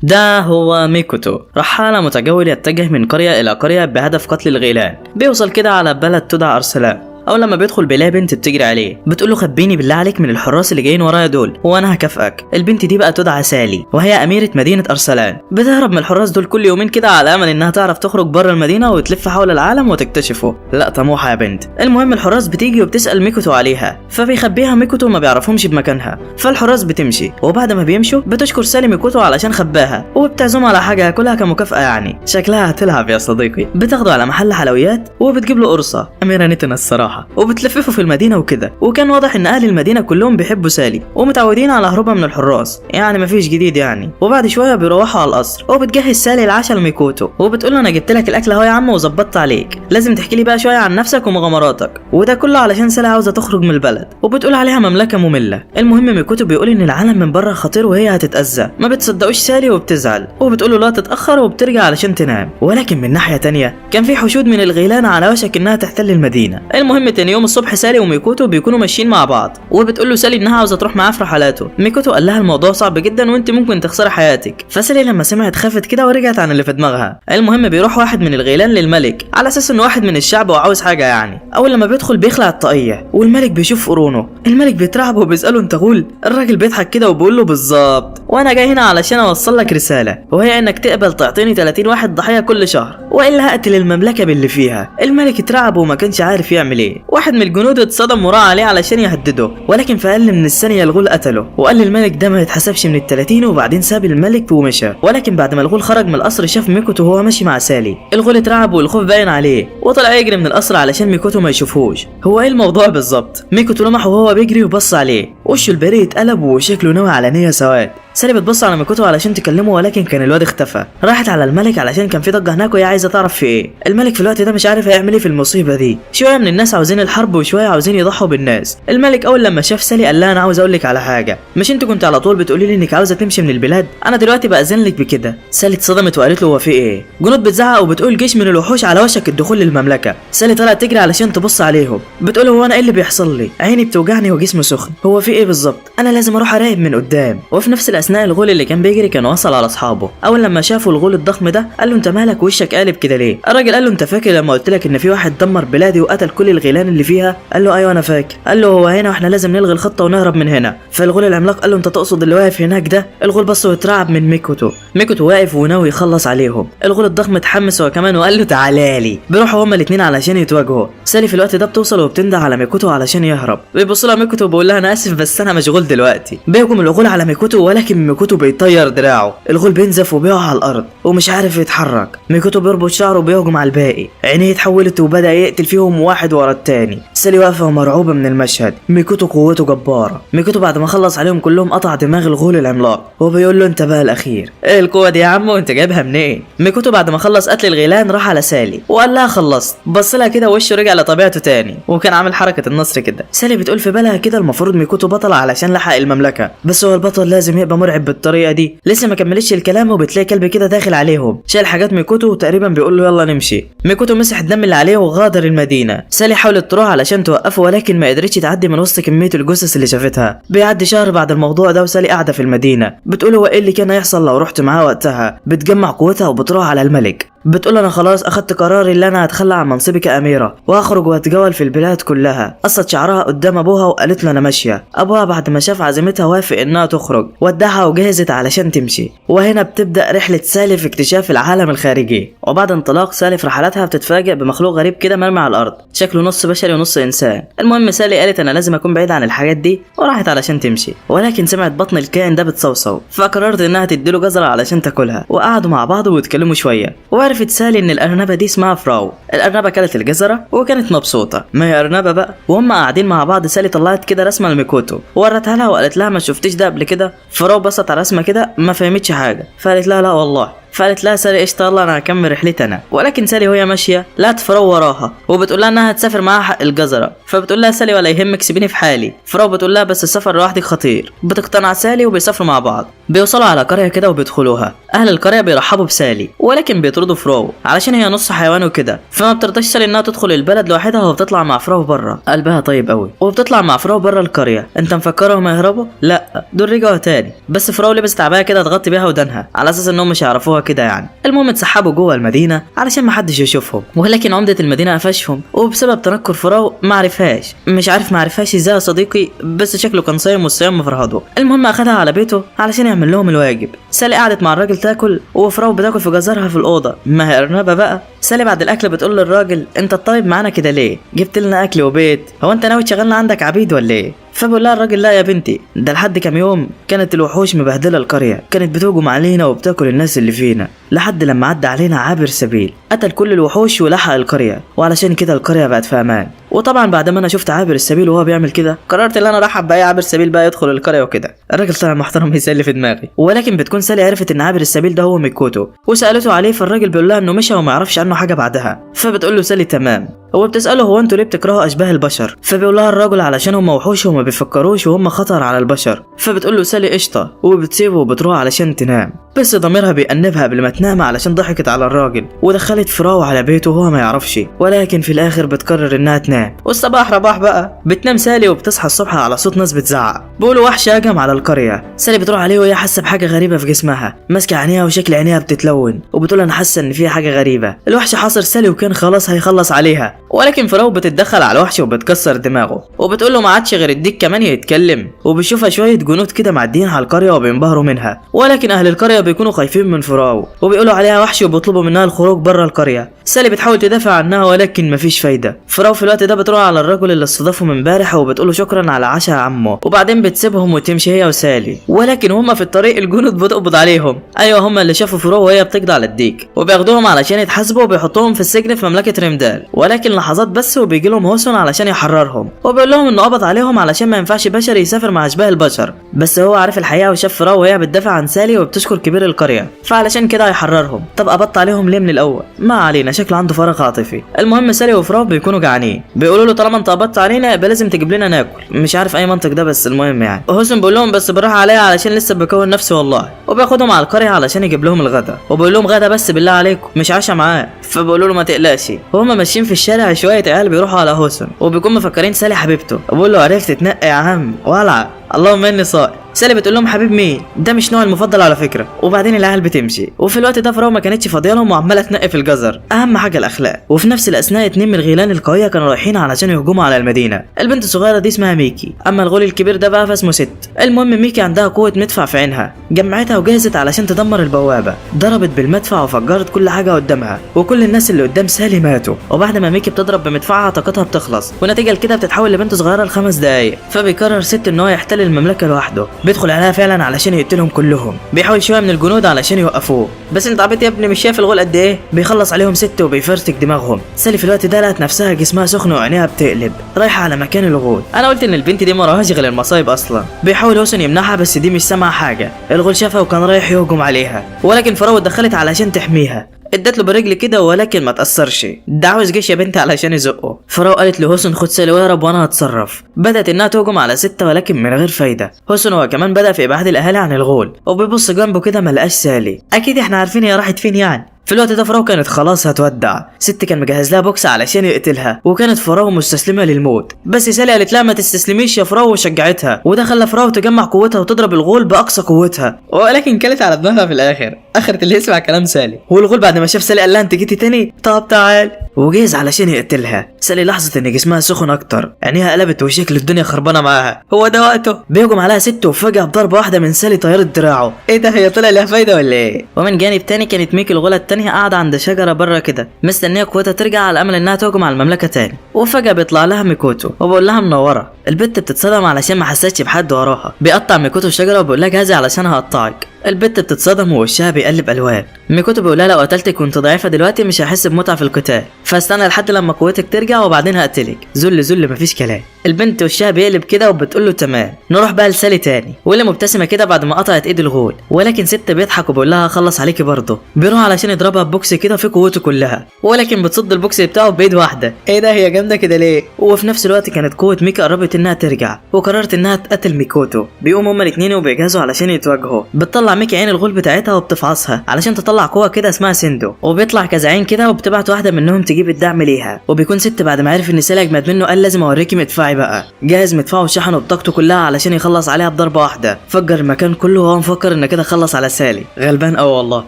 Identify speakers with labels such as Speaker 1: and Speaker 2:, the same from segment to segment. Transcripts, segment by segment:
Speaker 1: ده هو ميكوتو، رحالة متجول يتجه من قرية إلى قرية بهدف قتل الغيلان. بيوصل كده على بلد تدعى أرسلان. اول لما بيدخل بيلاقي بنت بتجري عليه، بتقول له خبيني بالله عليك من الحراس اللي جايين ورايا دول وانا هكافئك. البنت دي بقى تدعى سالي، وهي اميره مدينه ارسلان. بتهرب من الحراس دول كل يومين كده على امل انها تعرف تخرج بره المدينه وتلف حول العالم وتكتشفه. لا طموحه يا بنت. المهم الحراس بتيجي وبتسال ميكوتو عليها، فبيخبيها ميكوتو ما بيعرفهمش بمكانها. فالحراس بتمشي، وبعد ما بيمشوا بتشكر سالي ميكوتو علشان خباها، وبتعزمها على حاجه ياكلها كمكافاه. يعني شكلها هتلعب يا صديقي. بتاخده على محل حلويات وبتجيب له قرصه. اميره نتنا الصراحه، وبتلففه في المدينه وكده. وكان واضح ان اهل المدينه كلهم بيحبوا سالي ومتعودين على هروبها من الحراس، يعني مفيش جديد يعني. وبعد شويه بيروحوا على القصر، وبتجهز سالي العشاء لميكوتو، وبتقول له انا جبت لك الاكل اهو يا عم وظبطت عليك، لازم تحكي لي بقى شويه عن نفسك ومغامراتك. وده كله علشان سالي عاوزه تخرج من البلد، وبتقول عليها مملكه ممله. المهم ميكوتو بيقول ان العالم من بره خطير وهي هتتاذى. ما بتصدقوش سالي وبتزعل، وبتقول له لا تتاخر، وبترجع علشان تنام. ولكن من ناحيه تانية كان في حشود من الغيلان على وشك انها تحتل المدينه. المهم تاني يوم الصبح سالي وميكوتو بيكونوا ماشيين مع بعض، وبتقول له سالي انها عاوزه تروح معاه في رحلاته. ميكوتو قال لها الموضوع صعب جدا وانت ممكن تخسري حياتك. فسالي لما سمعت خافت كده ورجعت عن اللي في دماغها. المهم بيروح واحد من الغيلان للملك على اساس انه واحد من الشعب وعاوز حاجه يعني. اول لما بيدخل بيخلع الطاقيه، والملك بيشوف قرونه. الملك بيترعب وبيساله انت غول؟ الراجل بيضحك كده وبيقول له بالظبط، وانا جاي هنا علشان اوصل لك رساله، وهي انك تقبل تعطيني 30 واحد ضحيه كل شهر، والا هقتل المملكه باللي فيها. الملك اترعب وما كانش عارف يعمل ايه. واحد من الجنود اتصدم وراه عليه علشان يهدده، ولكن في اقل من الثانيه الغول قتله. وقال للملك ده ما يتحسبش من ال30، وبعدين ساب الملك ومشى. ولكن بعد ما الغول خرج من القصر شاف ميكوتو وهو ماشي مع سالي. الغول اترعب والخوف باين عليه، وطلع يجري من القصر علشان ميكوتو ما يشوفوش. هو ايه الموضوع بالظبط؟ ميكوتو لمحه وهو بيجري وبص عليه، وشه البريء اتقلب وشكله ناوي على نيه سواد. سالي بتبص على ميكوتو علشان تكلمه، ولكن كان الواد اختفى. راحت على الملك علشان كان في ضجه هناك وهي عايزه تعرف في ايه. الملك في الوقت ده مش عارف هيعمل ايه في المصيبه دي. شويه من الناس عاوزين الحرب وشويه عاوزين يضحوا بالناس. الملك اول لما شاف سالي قال لها انا عاوز اقول لك على حاجه، مش انت كنت على طول بتقولي لي انك عاوزه تمشي من البلاد؟ انا دلوقتي باذن لك بكده. سالي اتصدمت وقالت له هو في ايه؟ جنود بتزعق وبتقول جيش من الوحوش على وشك الدخول للمملكه. سالي طلعت تجري علشان تبص عليهم، بتقول هو انا ايه اللي بيحصل لي؟ عيني بتوجعني وجسمي سخن، هو في ايه بالظبط؟ انا لازم اروح اراقب من قدام. وفي نفس الاثناء الغول اللي كان بيجري كان وصل على اصحابه. اول لما شافوا الغول الضخم ده قال له انت مالك وشك قالب كده ليه؟ الراجل قال له انت فاكر لما قلت لك ان في واحد دمر بلادي وقتل كل الغيلان اللي فيها؟ قال له ايوه انا فاكر. قال له هو هنا واحنا لازم نلغي الخطه ونهرب من هنا. فالغول العملاق قال له انت تقصد اللي واقف هناك ده؟ الغول بص واترعب من ميكوتو. ميكوتو واقف وناوي يخلص عليهم. الغول الضخم اتحمس هو كمان وقال له تعالى لي. بيروحوا هما الاثنين علشان يتواجهوا. سالي في الوقت ده بتوصل وبتنده على ميكوتو علشان يهرب. بيبص لها ميكوتو وبيقول لها انا اسف بس انا مشغول دلوقتي. بيهجم الغول على ميكوتو، ولكن ميكوتو بيطير دراعه. الغول بينزف وبيقع على الارض ومش عارف يتحرك. ميكوتو بيربط شعره وبيهجم على الباقي. عينيه اتحولت وبدا يقتل فيهم واحد ورا التاني. سالي واقفه ومرعوبه من المشهد. ميكوتو قوته جباره. ميكوتو بعد ما خلص عليهم كلهم قطع دماغ الغول العملاق وبيقول له انت بقى الاخير. ايه القوه دي يا عم وانت جايبها منين؟ ميكوتو بعد ما خلص قتل الغيلان راح على سالي وقال لها خلصت. بص لها كده وشه رجع لطبيعته تاني، وكان عامل حركه النصر كده. سالي بتقول في بالها كده المفروض ميكوتو بطل علشان لحق المملكه، بس هو البطل لازم يبقى مرعب بالطريقه دي. لسه ما كملتش الكلام وبتلاقي كلب كده داخل عليهم شال حاجات ميكوتو وتقريبا بيقول له يلا نمشي. ميكوتو مسح الدم اللي عليه وغادر المدينه. سالي حاولت تروح علشان توقفه ولكن ما قدرتش تعدي من وسط كميه الجثث اللي شافتها. بيعدي شهر بعد الموضوع ده وسالي قاعده في المدينه بتقول هو ايه اللي كان هيحصل لو رحت معاه وقتها. بتجمع قوتها وبتروح على الملك. بتقول انا خلاص اخدت قراري اللي انا هتخلى عن منصبي كاميره وهخرج واتجول في البلاد كلها. قصت شعرها قدام ابوها وقالت له انا ماشيه. ابوها بعد ما شاف عزيمتها وافق انها تخرج، ودعها وجهزت علشان تمشي. وهنا بتبدا رحله سالي في اكتشاف العالم الخارجي. وبعد انطلاق سالي في رحلاتها بتتفاجئ بمخلوق غريب كده مرمي على الارض شكله نص بشري ونص انسان. المهم سالي قالت انا لازم اكون بعيد عن الحاجات دي وراحت علشان تمشي، ولكن سمعت بطن الكائن ده بتصوصو فقررت انها تديله جزره علشان تاكلها. وقعدوا مع بعض واتكلموا شويه، وعرفت سالي ان الارنبه دي اسمها فراو. الارنبه كلت الجزره وكانت مبسوطه. ما هي ارنبه بقى. وهم قاعدين مع بعض سالي طلعت كده رسمه لميكوتو وورتها لها وقالت لها ما شفتش ده قبل كده. فراو بصت على رسمه كده ما فهمتش حاجه، فقالت لها لا والله. فقالت لها سالي قشطه يلا انا هكمل رحلتي انا. ولكن سالي وهي ماشيه لقت فراو وراها وبتقول لها انها هتسافر معاها حق الجزره. فبتقول لها سالي ولا يهمك سيبيني في حالي. فراو بتقول لها بس السفر لوحدك خطير. بتقتنع سالي وبيسافروا مع بعض. بيوصلوا على قريه كده وبيدخلوها. اهل القريه بيرحبوا بسالي ولكن بيطردوا فراو علشان هي نص حيوان وكده، فما بترضاش سالي انها تدخل البلد لوحدها وبتطلع مع فراو بره. قلبها طيب قوي وبتطلع مع فراو بره القريه. انت مفكرهم هيهربوا؟ لا دول رجعوا تاني، بس فراو لبست عبايه كده تغطي بيها ودانها على اساس انهم مش يعرفوها كده يعني. المهم اتسحبوا جوه المدينه علشان ما حدش يشوفهم، ولكن عمده المدينه قفشهم وبسبب تنكر فراو ما عرفهاش. مش عارف ما عرفهاش ازاي يا صديقي، بس شكله كان صايم والصيام مفرهده. المهم اخدها على بيته علشان يعمل لهم الواجب. سالي قعدت مع الراجل تاكل وفراو بتاكل في جزرها في الاوضه. ما هي ارنبه بقى. سالي بعد الاكل بتقول للراجل انت طيب معانا كده ليه؟ جبت لنا اكل وبيت، هو انت ناوي تشغلنا عندك عبيد ولا ايه؟ فبقول لها الراجل لا يا بنتي، ده لحد كام يوم كانت الوحوش مبهدله القريه، كانت بتهجم علينا وبتاكل الناس اللي فينا، لحد لما عدى علينا عابر سبيل قتل كل الوحوش ولحق القريه، وعلشان كده القريه بقت في امان. وطبعا بعد ما انا شفت عابر السبيل وهو بيعمل كده قررت ان انا ارحب باي عابر سبيل بقى يدخل القريه وكده. الراجل طلع محترم يسلي في دماغي، ولكن بتكون سالي عرفت ان عابر السبيل ده هو ميكوتو وسالته عليه، فالراجل بيقول لها انه مشى وما يعرفش عنه حاجه بعدها. فبتقول له سالي تمام. هو بتساله هو انتوا ليه بتكرهوا اشباه البشر؟ فبيقول لها الراجل علشان هم وحوش وما بيفكروش وهم خطر على البشر. فبتقول له سالي قشطه وبتسيبه وبتروح علشان تنام، بس ضميرها بيأنبها قبل ما تنام علشان ضحكت على الراجل ودخلت فراو على بيته وهو ما يعرفش، ولكن في الاخر بتقرر انها تنام. والصباح رباح بقى بتنام سالي وبتصحى الصبح على صوت ناس بتزعق، بيقولوا وحش هجم على القريه. سالي بتروح عليه وهي حاسه بحاجه غريبه في جسمها، ماسكه عينيها وشكل عينيها بتتلون وبتقول انا حاسه ان فيها حاجه غريبه. الوحش حاصر سالي وكان خلاص هيخلص عليها، ولكن فراو بتتدخل على الوحش وبتكسر دماغه وبتقول له ما عادش غير الديك كمان يتكلم. وبيشوفها شويه جنود كده معديين على القريه وبينبهروا منها، ولكن اهل القريه بيكونوا خايفين من فراو وبيقولوا عليها وحش وبيطلبوا منها الخروج بره القريه. سالي بتحاول تدافع عنها ولكن مفيش فايده. فراو في الوقت ده بتروح على الرجل اللي استضافه من امبارح وبتقول له شكرا على عشاء عمه، وبعدين بتسيبهم وتمشي هي وسالي. ولكن هما في الطريق الجنود بتقبض عليهم. ايوه هما اللي شافوا فراو وهي بتقضي على الديك وبياخدوهم علشان يتحاسبوا وبيحطوهم في السجن في مملكه ريمدال، ولكن لحظات بس وبيجي لهم هوسون علشان يحررهم وبيقول لهم انه قبض عليهم علشان ما ينفعش بشر يسافر مع اشباه البشر، بس هو عارف الحقيقه وشاف فراو وهي بتدافع عن سالي وبتشكر كبير القريه فعلشان كده هيحررهم. طب قبضت عليهم ليه من الاول؟ ما علينا، شكله عنده فراغ عاطفي. المهم سالي وفراو بيكونوا جعانين، بيقولوا له طالما انت قبضت علينا يبقى لازم تجيب لنا ناكل. مش عارف اي منطق ده بس المهم يعني. هوسون بيقول لهم بس بالراحه عليا علشان لسه بكون نفسي والله، وبياخدهم على القريه علشان يجيب لهم الغدا وبيقول لهم غدا بس بالله عليكم مش عشاء معاه. فبيقولوا له ما تقلقش. وهم ماشيين في الشارع شويه عيال بيروحوا على هوسون وبيكون مفكرين سالي حبيبته، وبيقول له عرفت تنقي يا عم ولع اللهم اني صائم. سالي بتقول لهم حبيب مين؟ ده مش نوعي المفضل على فكره. وبعدين العيال بتمشي وفي الوقت ده فراو ما كانتش فاضيه لهم وعماله تنقي في الجزر، اهم حاجه الاخلاق. وفي نفس الاثناء اتنين من الغيلان القويه كانوا رايحين علشان يهجموا على المدينه. البنت الصغيره دي اسمها ميكي، اما الغول الكبير ده بقى فاسمه ست. المهم ميكي عندها قوه مدفع في عينها، جمعتها وجهزت علشان تدمر البوابه، ضربت بالمدفع وفجرت كل حاجه قدامها وكل الناس اللي قدام سالي ماتوا. وبعد ما ميكي بتضرب بمدفعها طاقتها بتخلص ونتيجه لكده بتتحول لبنت صغيره ل5 دقايق. فبيقرر ست ان هو يحتل المملكه لوحده، بيدخل عليها فعلا علشان يقتلهم كلهم. بيحاول شويه من الجنود علشان يوقفوه، بس انت عبيط يا ابني مش شايف الغول قد ايه؟ بيخلص عليهم 6 وبيفرتك دماغهم. سالي في الوقت ده لقت نفسها جسمها سخن وعينيها بتقلب رايحه على مكان الغول. انا قلت ان البنت دي ما وراهاش غير المصايب اصلا. بيحاول هوسون يمنعها بس دي مش سامعه حاجه. الغول شافها وكان رايح يهجم عليها، ولكن فراو اتدخلت علشان تحميها، ادت له برجل كده ولكن ما تاثرش. ده عاوز جيش يا بنتي علشان يزقه. فراو قالت لهوسون خد سالي واهرب وانا هتصرف. بدات انها تهجم على 6 ولكن من غير فايده. هوسون هو كمان بدا في ابعاد الاهالي عن الغول وبيبص جنبه كده ما لقاش سالي. اكيد احنا عارفين هي راحت فين يعني. في الوقت ده فراو كانت خلاص هتودع. ست كان مجهز لها بوكس علشان يقتلها وكانت فراو مستسلمه للموت، بس سالي قالت لها ما تستسلميش يا فراو وشجعتها، وده خلى فراو تجمع قوتها وتضرب الغول باقصى قوتها، ولكن كلت على دماغها في الاخر. اخرت اللي يسمع كلام سالي. والغول بعد ما شاف سالي قال لها انت جيتي تاني؟ طب تعال، وجهز علشان يقتلها. سالي لاحظت ان جسمها سخن اكتر، عينيها قلبت وشكل الدنيا خربانه معاها. هو ده وقته. بيهجم عليها ست وفجاه بضربه واحده من سالي طيرت دراعه. ايه ده، هي طلع لها فايده ولا ايه؟ ومن جانب تاني كانت ميكي الغوله التانيه قاعده عند شجره بره كده مستنيه قوتها ترجع على امل انها تهجم على المملكه تاني. وفجاه بيطلع لها ميكوتو وبقول لها منوره. البت بتتصدم علشان ما حسيتش بحد وراها. بيقطع ميكوتو الشجره وبيقول لها جهزي علشان هقطعك. البت بتتصدم ووشها بيقلب الوان. ميكوتو بيقولها لو قتلتك كنت ضعيفه دلوقتي مش هحس بمتعه في القتال، فاستنى لحد لما قوتك ترجع وبعدين هقتلك. ذل مفيش كلام. البنت وشها بيقلب كده وبتقول له تمام. نروح بقى لسالي تاني واللي مبتسمه كده بعد ما قطعت ايد الغول، ولكن ست بيضحك وبيقول لها هخلص عليكي برضه. بيروح علشان يضربها ببوكس كده في قوته كلها، ولكن بتصد البوكس بتاعه بايد واحده. ايه ده هي جامده كده ليه؟ وفي نفس الوقت كانت قوه ميكي قربت انها ترجع وقررت انها تقتل ميكوتو. بيقوموا هما الاثنين وبيجهزوا علشان يتواجهوا. بتطلع ميكي عين الغول بتاعتها وبتفعصها علشان تطلع قوه كده اسمها سيندو، وبيطلع كذا عين كده وبتبعت واحده منهم تجيب الدعم ليها. وبيكون ست بعد ما عرف ان سالي اجمد منه قال لازم اوريكي مدفعي بقى. جهز مدفعه وشحنه بطاقته كلها علشان يخلص عليها بضربه واحده. فجر المكان كله وهو مفكر ان كده خلص على سالي. غلبان قوي والله.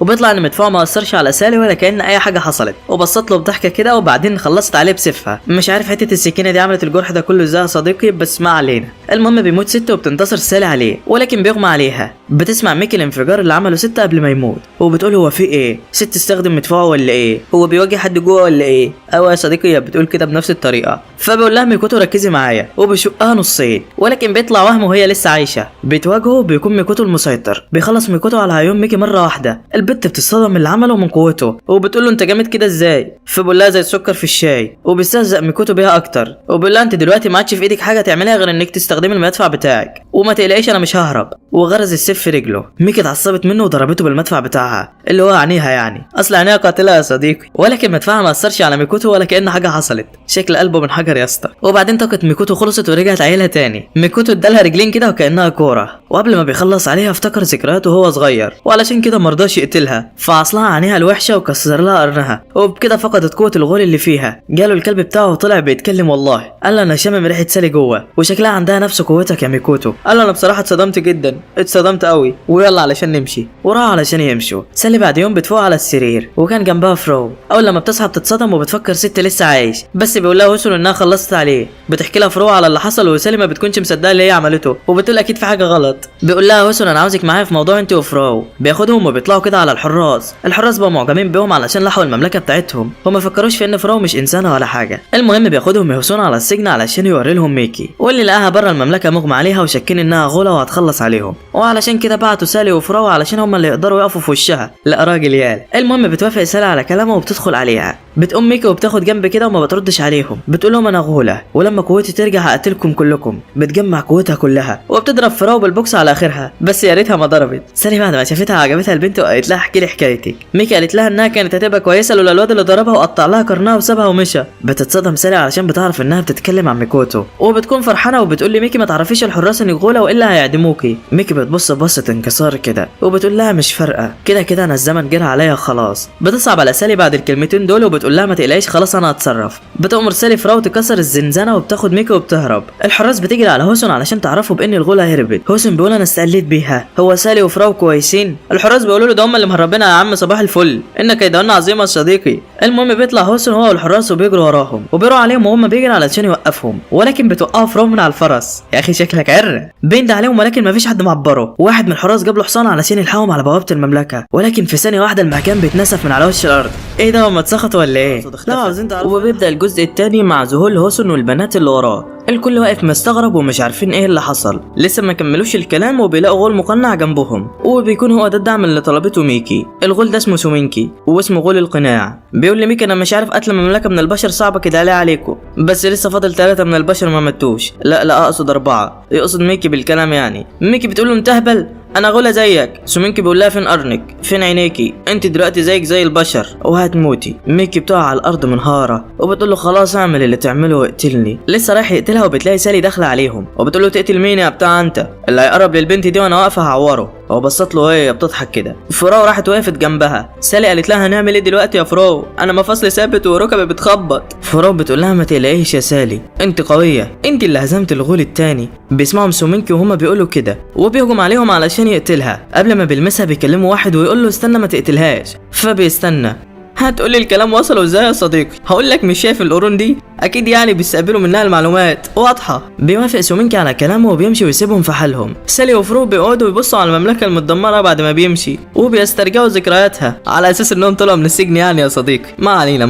Speaker 1: وبيطلع ان مدفعه ما اثرش على سالي ولا كأن اي حاجه حصلت، وبصت له بضحكه كده وبعدين خلصت عليه بسيفها. مش عارف حته السكينه دي عملت الجرح ده كله ازاي يا صديقي، بس ما علينا. المهم بيموت ست وبتنتصر سالي عليه، ولكن بيغمى عليها. بتسمع ميكي الانفجار اللي عمله ست قبل ما يموت، وبتقول هو في ايه؟ ست استخدم مدفعه ولا ايه؟ هو بيواجه حد جوه ولا ايه؟ يا صديقي هي بتقول كده بنفس الطريقه. فبقول لها ميكوتو ركزي معايا، وبيشقها نصين، ولكن بيطلع وهم وهي لسه عايشه. بيتواجهوا بيكون ميكوتو المسيطر، بيخلص ميكوتو على عيون ميكي مره واحده. البت بتصدم من اللي عمله من قوته، وبتقول له انت جامد كده ازاي؟ فبقول لها زي السكر في الشاي، وبيستهزأ ميكوتو بيها اكتر، وبيقول لها انت دلوقتي ما عادش في ايدك حاجه تعملها غير انك تستخدمي المدفع بتاعك، وما تقلقيش انا مش ههرب. وغرز السيف في رجله. ميكي اتعصبت منه وضربته بالمدفع بتاعها اللي هو عينيها، يعني اصل عينيها قاتله يا صديقي، ولكن مدفعها ما اثرش على ميكوتو ولا كأن حاجه حصلت. شكل قلبه من حجر يا اسطى. وبعدين طاقه ميكوتو خلصت ورجعت عيلها تاني. ميكوتو ادالها رجلين كده وكأنها كوره، وقبل ما بيخلص عليها افتكر ذكرياته وهو صغير، وعلشان كده مرضاش يقتلها، فعصلها عينيها الوحشه وكسر لها قرنها، وبكده فقدت قوه الغول اللي فيها. جاله الكلب بتاعه وطلع بيتكلم والله، قال له انا شامم ريحه سالي جوه وشكلها عندها نفس قوتك يا ميكوتو. قال له انا بصراحه اتصدمت جدا، اتصدمت قوي، ويلا علشان نمشي. وراح علشان يمشوا. سالي بعد يوم بتفوق على السرير وكان جنبها فرو. اول لما بتصحى بتتصدم وبتفكر ست لسه عايش، بس بيقول لها هوسون انها خلصت عليه. بتحكي لها فرو على اللي حصل وسالي ما بتكونش مصدقه اللي هي عملته، وبتقول اكيد في حاجه غلط. بيقول لها هوسون انا عاوزك معايا في موضوع انت وفرو. بياخدهم وبيطلعوا كده على الحراس. الحراس بقوا معجبين بيهم علشان لحقوا المملكه بتاعتهم، وما فكروش في ان فرو مش انسانه ولا حاجه. المهم بياخدهم يهوسون على السجن علشان يوري لهم ميكي، واللي لقاها بره المملكه مغمى عليها وشاكين انها غوله وهتخلص عليهم، وعلشان كده بعتوا سالي وفرو علشان هم اللي يقدروا يقفوا في وشها. لا راجل يال. المهم بتوافق سالي على كلامه وبتدخل عليها. بتقوم ميكي وبتاخد جنب كده وما بتردش عليهم. بتقول لهم انا غوله ولما قوتي ترجع هقتلكم كلكم. بتجمع قوتها كلها وبتضرب فرو بالبوكس على اخرها، بس يا ريتها ما ضربت. سالي بعد ما شافتها عجبتها البنت وقالت لها احكي لي حكايتك. ميكي قالت لها انها كانت هتبقى كويسه لولا الواد اللي ضربها وقطع لها قرنها وسابها ومشى. بتتصدم سالي علشان بتعرف انها بتتكلم عن ميكوتو، وبتكون فرحانه وبتقول لي ميكي ما تعرفيش الحراس انك غوله والا هيعدموكي. ميكي بتبص بصه انكسار كده وبتقول لها مش فارقه، كده كده انا الزمن جرى عليا خلاص. بتصعب على سالي بعد الكلمتين دول وبتقول لها ما تقلقيش خلاص انا هتصرف. بتأمر سالي فرو تكسر الزنزانه وبتاخد ميكي وبتهرب. الحراس بتجري على هوسون علشان تعرفوا بان الغوله هربت. هوسون بيقول انا استقليت بيها، هو سالي وفرو كويسين؟ الحراس بيقولوا له ده هم اللي مهربينها يا عم صباح الفل، انك كيدهن عظيمه يا صديقي. المهم بيطلع هوسون هو والحراس وبيجروا وراهم وبيروح عليهم وهم بيجروا علشان يوقفهم، ولكن بتوقعوا فرو من على الفرس. يا اخي شكلك عر. بيند عليهم ولكن مفيش حد معبره. واحد من الحراس جاب له حصان علشان يلحقهم على بوابه المملكه، ولكن في ثانيه واحده المكان بيتنسف من على وش الارض. ايه ده هم اتسخطوا ولا ايه؟ لا عاوزين تعرفوا. وبيبدا الجزء الثاني مع ذهول هوسون والبنات اللي وراه. الكل واقف مستغرب ومش عارفين ايه اللي حصل، لسه ما كملوش الكلام وبيلاقوا غول مقنع جنبهم، وبيكون هو ده الدعم اللي طلبته ميكي. الغول ده اسمه سومينكي واسمه غول القناع. بيقول لميكي انا مش عارف قتل مملكه من البشر صعبه كده عليه عليكم، بس لسه فاضل 3 من البشر ما ماتوش. لا اقصد 4. يقصد ميكي بالكلام يعني. ميكي بتقول له انت اهبل، انا غوله زيك. سومينكي بيقول لها فين قرنك، فين عينيكي، انت دلوقتي زيك زي البشر وهتموتي. ميكي بتقع على الارض منهاره وبتقول له خلاص اعمل اللي تعمله واقتلني. لسه رايح يقتلها وبتلاقي سالي داخله عليهم وبتقول له تقتل مين يا بتاع انت، اللي هيقرب للبنت دي وانا واقفه هعوره. هو بصت له وهي بتضحك كده. فرو راحت وقفت جنبها. سالي قالت لها هنعمل ايه دلوقتي يا فرو، انا مفاصلي ثابت وركبي بتخبط. فرو بتقول لها ما تقلقيش يا سالي، انت قويه، انت اللي هزمت الغول التاني. بيسمعهم سومينكي وهما بيقولوا كده وبيهجم عليهم علشان يقتلها. قبل ما بيلمسها بيكلموا واحد ويقول له استنى ما تقتلهاش، فبيستنى. هتقولي الكلام وصلوا ازاي يا صديقي؟ هقول لك مش شايف القرون دي؟ اكيد يعني بيستقبلوا منها المعلومات واضحه. بيوافق سومينكي على كلامه وبيمشي ويسيبهم في حالهم. سالي وفرو بيقعدوا يبصوا على المملكه المتدمره بعد ما بيمشي وبيسترجعوا ذكرياتها على اساس انهم طلعوا من السجن يعني يا صديقي. ما علينا.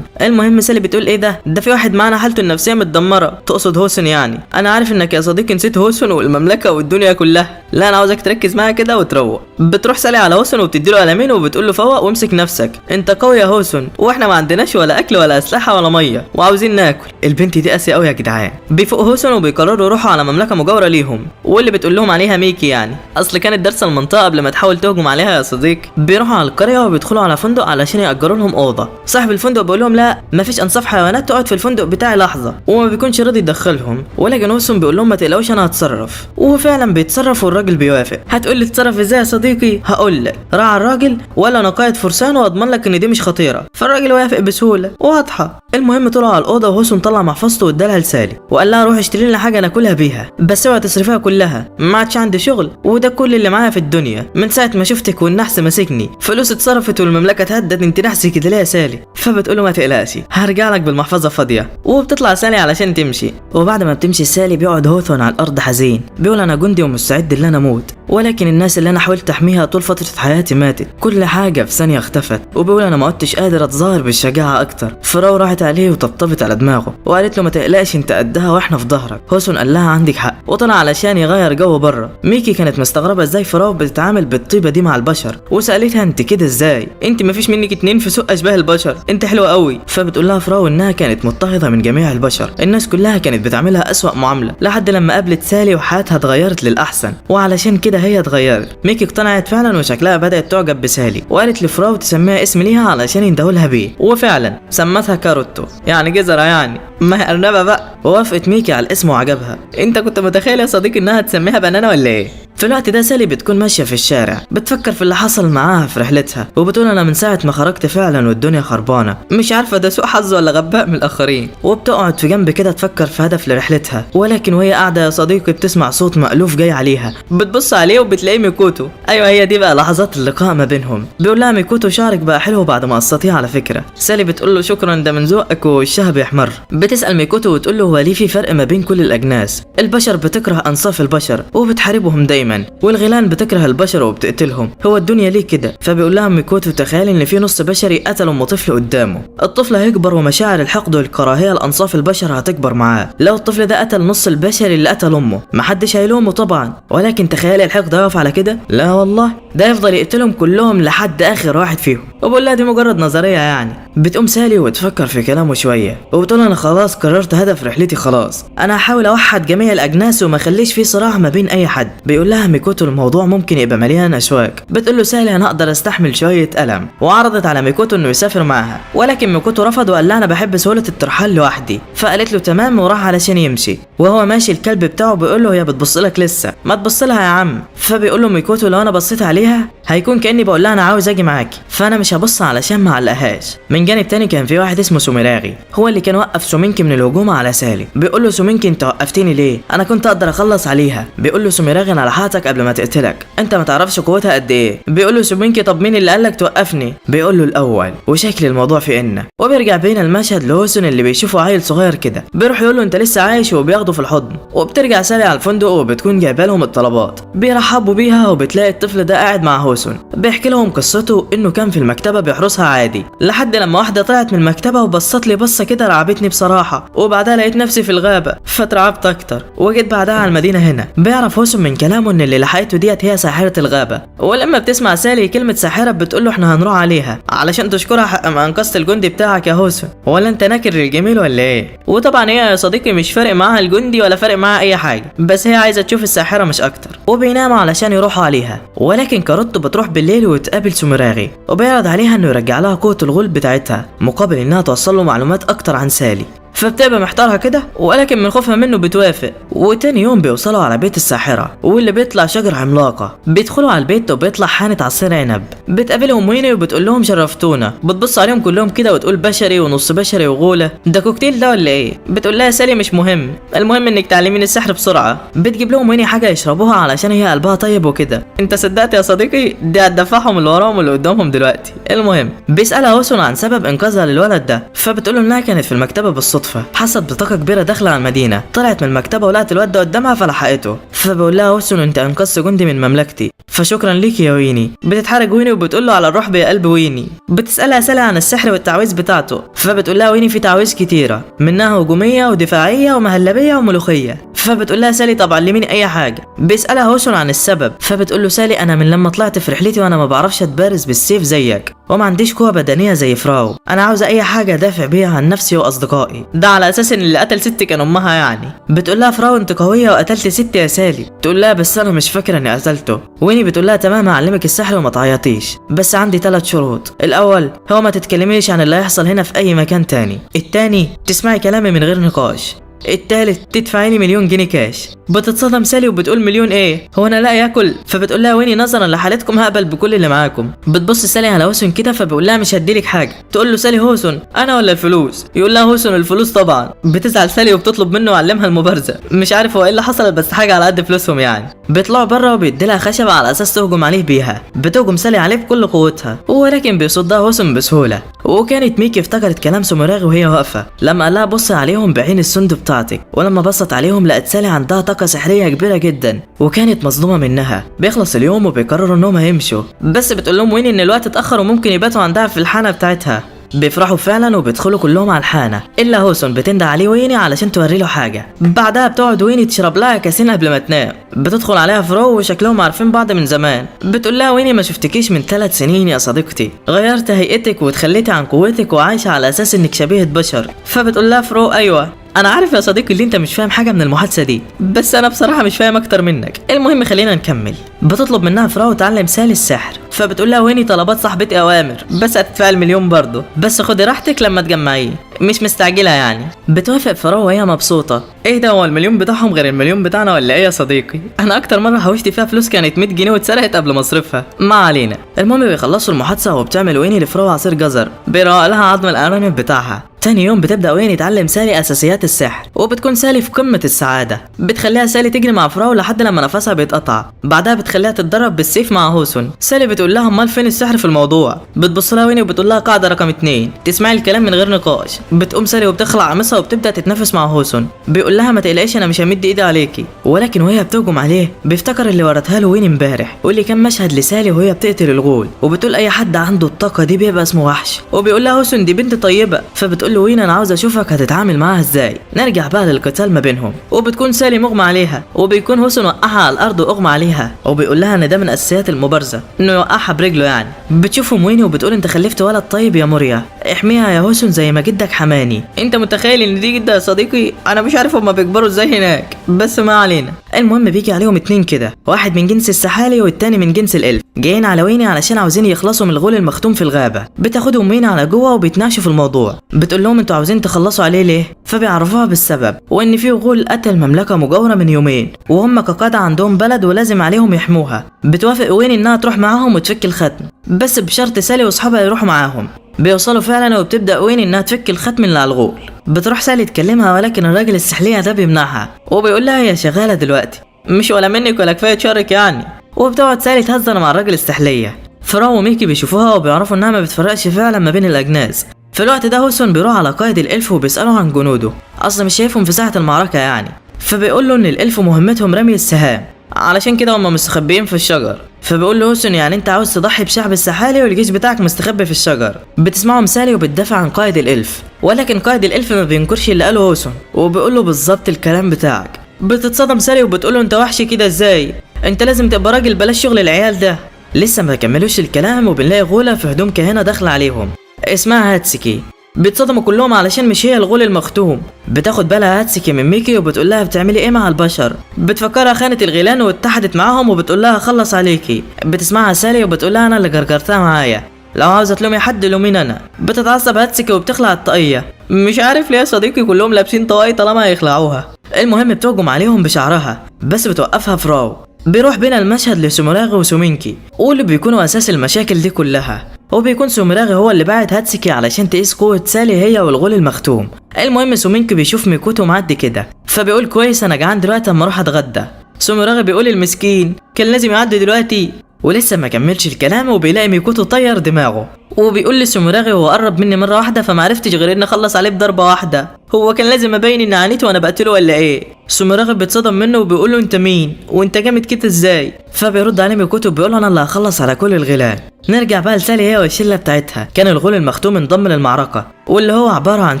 Speaker 1: المهم سالي بتقول ايه ده في واحد معانا حالته النفسيه متدمره. تقصد هوسن يعني. انا عارف انك يا صديقي نسيت هوسن والمملكه والدنيا كلها. لا انا عاوزك تركز معايا كده وتروق. بتروح سالي على هوسن وبتديله قلمين وبتقول له فوق وامسك نفسك، انت قوي يا هوسن واحنا ما عندناش ولا اكل ولا اسلحه ولا ميه وعاوزين ناكل. البنت دي قاسيه قوي يا جدعان. بيفوق هوسن وبيقرروا يروحوا على مملكه مجاوره ليهم واللي بتقول لهم عليها ميكي يعني. اصل كانت دارسه المنطقه قبل ما تحاول تهجم عليها يا صديقي. بيروحوا على القريه وبيدخلوا على فندق علشان ياجروا لهم اوضه. صاحب الفندق بيقول لهم لا مفيش انصاف حيوانات تقعد في الفندق بتاعي لحظه، وما بيكونش راضي يدخلهم. ولكن هوسن بيقول لهم ما تقلقوش انا هتصرف. وفعلا بيتصرف والراجل بيوافق. هتقول لي تتصرف ازاي يا صديقي؟ هقول لك. راعى الراجل ولا انا قائد فرسان واضمن لك ان دي مش خطيره. فالراجل وافق بسهوله واضحه. المهم طلعوا على الاوضه وهوسن طلع محفظته وادالها لسالي وقال لها روح اشتري لنا حاجه ناكلها بيها بس اوعي تصرفيها كلها، ما عادش عندي شغل وده كل اللي معايا في الدنيا من ساعه ما شفتك والنحس ماسكني. فلوس اتصرفت والمملكه اتهدت. انت نحسي كده ليه يا سالي؟ فبتقول له ما تقلقش هرجع لك بالمحفظه فاضيه. وبتطلع سالي علشان تمشي. وبعد ما بتمشي سالي بيقعد هوسن على الارض حزين. بيقول انا جندي ومستعد ان انا اموت، ولكن الناس اللي انا حاولت احميها طول فتره حياتي ماتت. كل حاجه في ثانيه اختفت. وبيقول انا ما عدتش قادر اتظاهر بالشجاعه اكتر. فراو راحت عليه وطبطبت على دماغه وقالت له ما تقلقش انت قدها واحنا في ظهرك. هوسن قال لها عندك حق وطلع علشان يغير جو بره. ميكي كانت مستغربه ازاي فراو بتتعامل بالطيبه دي مع البشر وسالتها انت كده ازاي؟ انت ما فيش منك اتنين في سوق اشباه البشر، انت حلوه قوي. فبتقول لها فراو انها كانت مضطهده من جميع البشر. الناس كلها كانت بتعملها اسوأ معامله لحد لما قابلت سالي وحياتها اتغيرت للاحسن وعلشان كده هي اتغيرت. ميكي اقتنعت فعلا وشكلها بدات تعجب بسالي وقالت لفراو تسميها اسم ليها علشان يندهولها بيه. وفعلا سمتها كاروتو يعني جزره يعني ما هي ارنبه بقى. ووافقت ميكي على الاسم وعجبها. انت كنت متخيل يا صديقي انها تسميها بنانا ولا ايه؟ في الوقت ده سالي بتكون ماشيه في الشارع بتفكر في اللي حصل معاها في رحلتها وبتقول انا من ساعه ما خرجت فعلا والدنيا خربانه، مش عارفه ده سوء حظ ولا غباء من الاخرين. وبتقعد في جنب كده تفكر في هدف لرحلتها. ولكن وهي قاعده يا صديقي بتسمع صوت مألوف جاي عليها. بتبص عليه وبتلاقيه ميكوتو. ايوه هي دي بقى لحظات اللقاء ما بينهم. بيقول لها ميكوتو شعرك بقى حلو بعد ما قصتيه على فكره. سالي بتقول له شكرا ده من ذوقك ووشها بيحمر. بتسال ميكوتو وتقول له هو ليه في فرق ما بين كل الاجناس؟ البشر بتكره انصاف البشر وبتحاربهم دايما، والغيلان بتكره البشر وبتقتلهم. هو الدنيا ليه كده؟ فبيقول لها ميكوتو تخيل ان في نص بشري قتل ام طفل قدامه. الطفل هيكبر ومشاعر الحقد والكراهيه لانصاف البشر هتكبر معاه. لو الطفل ده قتل نص البشري اللي قتل امه محدش هيلومه طبعا، ولكن تخيل الحقد هيقف على كده؟ لا والله ده يفضل يقتلهم كلهم لحد اخر واحد فيهم. وبقول لها دي مجرد نظريه يعني. بتقوم سالي وتفكر في كلامه شويه وبتقول انا خلاص قررت هدف رحلتي خلاص، انا هحاول اوحد جميع الاجناس وما اخليش في صراع ما بين اي حد. بيقول لها ميكوتو الموضوع ممكن يبقى مليان اشواك. بتقول له سالي انا اقدر استحمل شويه الم. وعرضت على ميكوتو انه يسافر معها، ولكن ميكوتو رفض وقال لها انا بحب سهوله الترحال لوحدي. فقالت له تمام وراح علشان يمشي. وهو ماشي الكلب بتاعه بيقول له هي بتبص لك لسه، ما تبص لها يا عم. فبيقول له ميكوتو لو انا بصيت عليها هيكون كاني بقول لها انا عاوز اجي معاكي، فانا مش هبص علشان ما علقهاش. من جانب تاني كان في واحد اسمه سوميراغي هو اللي كان وقف سومينكي من الهجوم على سالي. بيقول له سومينكي انت وقفتني ليه؟ انا كنت اقدر اخلص عليها. بيقول له سوميراغي انا لحقتك قبل ما تقتلك، انت ما تعرفش قوتها قد ايه. بيقول له سومينكي طب مين اللي قالك توقفني؟ بيقول له الاول وشكل الموضوع في ان. وبيرجع بين المشهد لهوسن اللي بيشوفه عيل صغير كده بيروح يقول له انت لسه عايش وبياخده في الحضن. وبترجع سالي على الفندق وبتكون جايبه لهم الطلبات. بيرحبوا بيها وبتلاقي الطفل ده قاعد مع هوسن بيحكي لهم قصته انه كان في المكتبه بيحرسها عادي لحد لما واحده طلعت من المكتبه وبصت لي بصه كده رعبتني بصراحه، وبعدها لقيت نفسي في الغابه فترعبت اكتر وجيت بعدها على المدينه هنا. بيعرف هوسن من كلامه ان اللي لحقته ديت هي ساحره الغابه. ولما بتسمع سالي كلمه ساحره بتقول له احنا هنروح عليها علشان تشكرها حق ما انقذت الجندي بتاعك يا هوسن، ولا انت ناكر الجميل ولا ايه؟ وطبعا هي يا صديقي مش فارق معاها الجندي ولا فارق معاها اي حاجه، بس هي عايزه تشوف الساحره مش اكتر. وبيناموا علشان يروحوا عليها. ولكن كاروتو بتروح بالليل وتقابل سوميراغي وبيعرض عليها انه يرجع لها قوه الغول بتاعتها مقابل انها توصل له معلومات اكتر عن سالي. فبتبقى محتارها كده، ولكن من خوفها منه بتوافق. وتاني يوم بيوصلوا على بيت الساحره واللي بيطلع شجر عملاقه. بيدخلوا على البيت وبيطلع حانة عصير عنب. بتقابلهم ويني وبتقول لهم شرفتونا. بتبص عليهم كلهم كده وتقول بشري ونص بشري وغوله، ده كوكتيل ده ولا ايه؟ بتقول لها سالي مش مهم، المهم انك تعلمين السحر بسرعه. بتجيب لهم ويني حاجه يشربوها علشان هي قلبها طيب وكده. انت صدقت يا صديقي؟ دي هتدفعهم اللي وراهم واللي قدامهم دلوقتي. المهم بيسالها هوسن عن سبب انقاذها للولد ده، فبتقول له انها كانت في المكتبه بالصدفه بالصدفه حست بطاقه كبيره داخله على المدينه، طلعت من المكتبه ولقت الواد ده قدامها فلحقته. فبقول لها هوسون انت انقذت جندي من مملكتي فشكرا ليكي يا ويني. بتتحرج ويني وبتقول له على الرحب يا قلب ويني. بتسالها سالي عن السحر والتعويذ بتاعته، فبتقول لها ويني في تعويذ كتيره منها هجوميه ودفاعيه ومهلبيه وملوخيه. فبتقول لها سالي طب علميني اي حاجه. بيسالها هوسون عن السبب، فبتقول له سالي انا من لما طلعت في رحلتي وانا ما بعرفش اتبارز بالسيف زيك وما عنديش قوه بدنيه زي فراو، انا عاوزه اي حاجه ادافع بيها عن نفسي واصدقائي. ده على اساس ان اللي قتل ست كان امها يعني. بتقول لها فراو انت قويه وقتلت ست يا سالي. تقول لها بس انا مش فاكره اني قتلته. ويني بتقول لها تمام هعلمك السحر وما تعيطيش، بس عندي 3 شروط. الاول هو ما تتكلميش عن اللي هيحصل هنا في اي مكان تاني. التاني تسمعي كلامي من غير نقاش. التالت تدفعي لي 1,000,000 جنيه كاش. بتتصدم سالي وبتقول 1,000,000 ايه؟ هو انا لا ياكل؟ فبتقول لها ويني نظرا لحالتكم هقبل بكل اللي معاكم. بتبص سالي على هوسون كده فبقول لها مش هديلك حاجه. تقول له سالي هوسون انا ولا الفلوس؟ يقول لها هوسون الفلوس طبعا. بتزعل سالي وبتطلب منه يعلمها المبارزه، مش عارف هو ايه اللي حصل بس حاجه على قد فلوسهم يعني. بيطلعوا بره وبيديلها خشبه على اساس تهجم عليه بيها. بتهجم سالي عليه بكل قوتها ولكن بيصدها هوسون بسهوله. وكانت ميكي افتكرت كلام سوموراغي وهي واقفه لما قال لها بص عليهم بعين السند بتاعتك، ولما بصت عليهم لقت سالي عندها طاقه سحريه كبيره جدا وكانت مصدومه منها. بيخلص اليوم وبيقرروا انهم هيمشوا، بس بتقول لهم ويني ان الوقت اتاخر وممكن يباتوا عندها في الحانه بتاعتها. بيفرحوا فعلا وبيدخلوا كلهم على الحانه الا هوسون بتندى عليه ويني علشان توري له حاجه. بعدها بتقعد ويني تشرب لها كاسين قبل ما تنام. بتدخل عليها فرو وشكلهم عارفين بعض من زمان. بتقول لها ويني ما شفتكيش من 3 سنين يا صديقتي، غيرت هيئتك وتخليتي عن قوتك وعايشه على اساس انك شبيهه بشر. فبتقول لها فرو ايوه انا عارف يا صديقي اللي انت مش فاهم حاجه من المحادثه دي، بس انا بصراحه مش فاهم اكتر منك. المهم خلينا نكمل. بتطلب منها فراو تعلم سالي السحر، فبتقول لها ويني طلبات صاحبتي اوامر بس هتدفع 1,000,000 برضه، بس خدي راحتك لما تجمعيه مش مستعجله يعني. بتوافق فراو وهي مبسوطه. ايه ده هو 1,000,000 بتاعهم غير 1,000,000 بتاعنا ولا ايه يا صديقي؟ انا اكتر مره حوشت فيها فلوس كانت 100 جنيه واتسرقت قبل ما اصرفها. ما علينا. المهم بيخلصوا المحادثه وبتعمل ويني لفراو عصير جزر بيروق لها عظم الارانب بتاعها. تاني يوم بتبدا ويني تعلم سالي اساسيات السحر وبتكون سالي في قمه السعاده. بتخليها سالي تجري مع فراو لحد لما نفسها بيتقطع. بعدها بتخليها تتدرب بالسيف مع هوسون. سالي بتقول لها امال فين السحر في الموضوع؟ بتبص لها ويني وبتقول لها قاعده رقم 2 تسمعي الكلام من غير نقاش. بتقوم سالي وبتخلع قميصها وبتبدا تتنافس مع هوسون. بيقول لها ما تقلقيش انا مش همد ايدي عليكي، ولكن وهي بتهجم عليه بيفتكر اللي ورتها له ويني امبارح واللي كان مشهد لسالي وهي بتقتل الغول. وبتقول اي حد عنده الطاقه دي بيبقى اسمه وحش. وبيقول لها هوسون دي بنت طيبه. فبتقول له ويني انا عاوز اشوفك هتتعامل معاها ازاي. نرجع بقى للقتال ما بينهم وبتكون سالي مغمى عليها وبيكون هوسون وقعها على الارض واغمى عليها وبيقول لها ان ده من اساسيات المبارزه انه يوقعها برجله يعني. بتشوفهم ويني وبتقول انت خلفت ولد طيب يا موريا، احميها يا هوسون زي ما جدك حماني. انت متخيل ان دي جده يا صديقي؟ انا مش عارف هما بيكبروا ازاي هناك بس ما علينا. المهم بيجي عليهم 2 كده، واحد من جنس السحالي والتاني من جنس الالف، جايين على ويني علشان عاوزين يخلصوا من الغول المختوم في الغابه. بتاخدهم ويني على جوه وبيتناقشوا في الموضوع. بتقول لهم انتوا عاوزين تخلصوا عليه ليه؟ فبيعرفوها بالسبب وان في غول قتل مملكه مجاوره من يومين وهم كقاده عندهم بلد ولازم عليهم يحموها. بتوافق ويني انها تروح معاهم وتفك الختم بس بشرط سالي واصحابها يروحوا معاهم. بيوصلوا فعلا وبتبدا ويني انها تفك الختم اللي على الغول. بتروح سالي تكلمها ولكن الراجل السحليه ده بيمنعها وبيقول لها هي شغاله دلوقتي مش ولا منك ولا كفايه شرك يعني. وبتقعد سالي تهزر مع الراجل السحليه. فراو وميكي بيشوفوها وبيعرفوا انها ما بتفرقش فعلا ما بين الاجناس. في الوقت ده هوسون بيروح على قائد الالف وبيساله عن جنوده، اصلا مش شايفهم في ساحه المعركه يعني. فبيقول له ان الالف مهمتهم رمي السهام علشان كده هم مستخبيين في الشجر. فبيقول له هوسون يعني انت عاوز تضحي بشعب السحالي والجيش بتاعك مستخبي في الشجر. بتسمعهم سالي وبتدافع عن قائد الالف ولكن قائد الالف ما بينكرش اللي قاله هوسون وبيقول له بالظبط الكلام بتاعك. بتتصدم سالي وبتقول له انت وحش كده ازاي؟ انت لازم تبقى راجل بلاش شغل العيال ده. لسه ما كملوش الكلام وبنلاقي غوله في هدوم كهنه داخله عليهم اسمها هاتسكي. بيتصدموا كلهم علشان مش هي الغول المختوم. بتاخد بالها هاتسكي من ميكي وبتقول لها بتعملي ايه مع البشر؟ بتفكرها خانت الغيلان واتحدت معاهم وبتقول لها خلص عليكي. بتسمعها سالي وبتقول لها انا اللي جرجرتها معايا، لو عاوزه تلومي حد لومين انا. بتتعصب هاتسكي وبتخلع الطاقيه. مش عارف ليه يا صديقي كلهم لابسين طواقي طالما هيخلعوها. المهم بتهجم عليهم بشعرها بس بتوقفها فراو. بيروح بينا المشهد لسوموراغي وسومينكي واللي بيكونوا اساس المشاكل دي كلها. وبيكون سوموراغي هو اللي باعت هاتسكي علشان تقيس قوه سالي هي والغول المختوم. المهم سومينكي بيشوف ميكوتو معدي كده فبيقول كويس انا جعان دلوقتي اما اروح اتغدى. سوموراغي بيقول المسكين كان لازم يعدي دلوقتي. ولسه ما كملش الكلام وبيلاقي ميكوتو طير دماغه وبيقول لي سومراغي هو قرب مني مره واحده فمعرفتش غير اني اخلص عليه بضربه واحده. هو كان لازم ابين اني عانيته وانا بقتله ولا ايه؟ سومراغي بيتصدم منه وبيقول له انت مين وانت جامد كده ازاي؟ فبيرد عليه ميكوتو بيقول له انا اللي هخلص على كل الغيلان. نرجع بقى لسالي هي والشله بتاعتها. كان الغول المختوم انضم للمعركه واللي هو عباره عن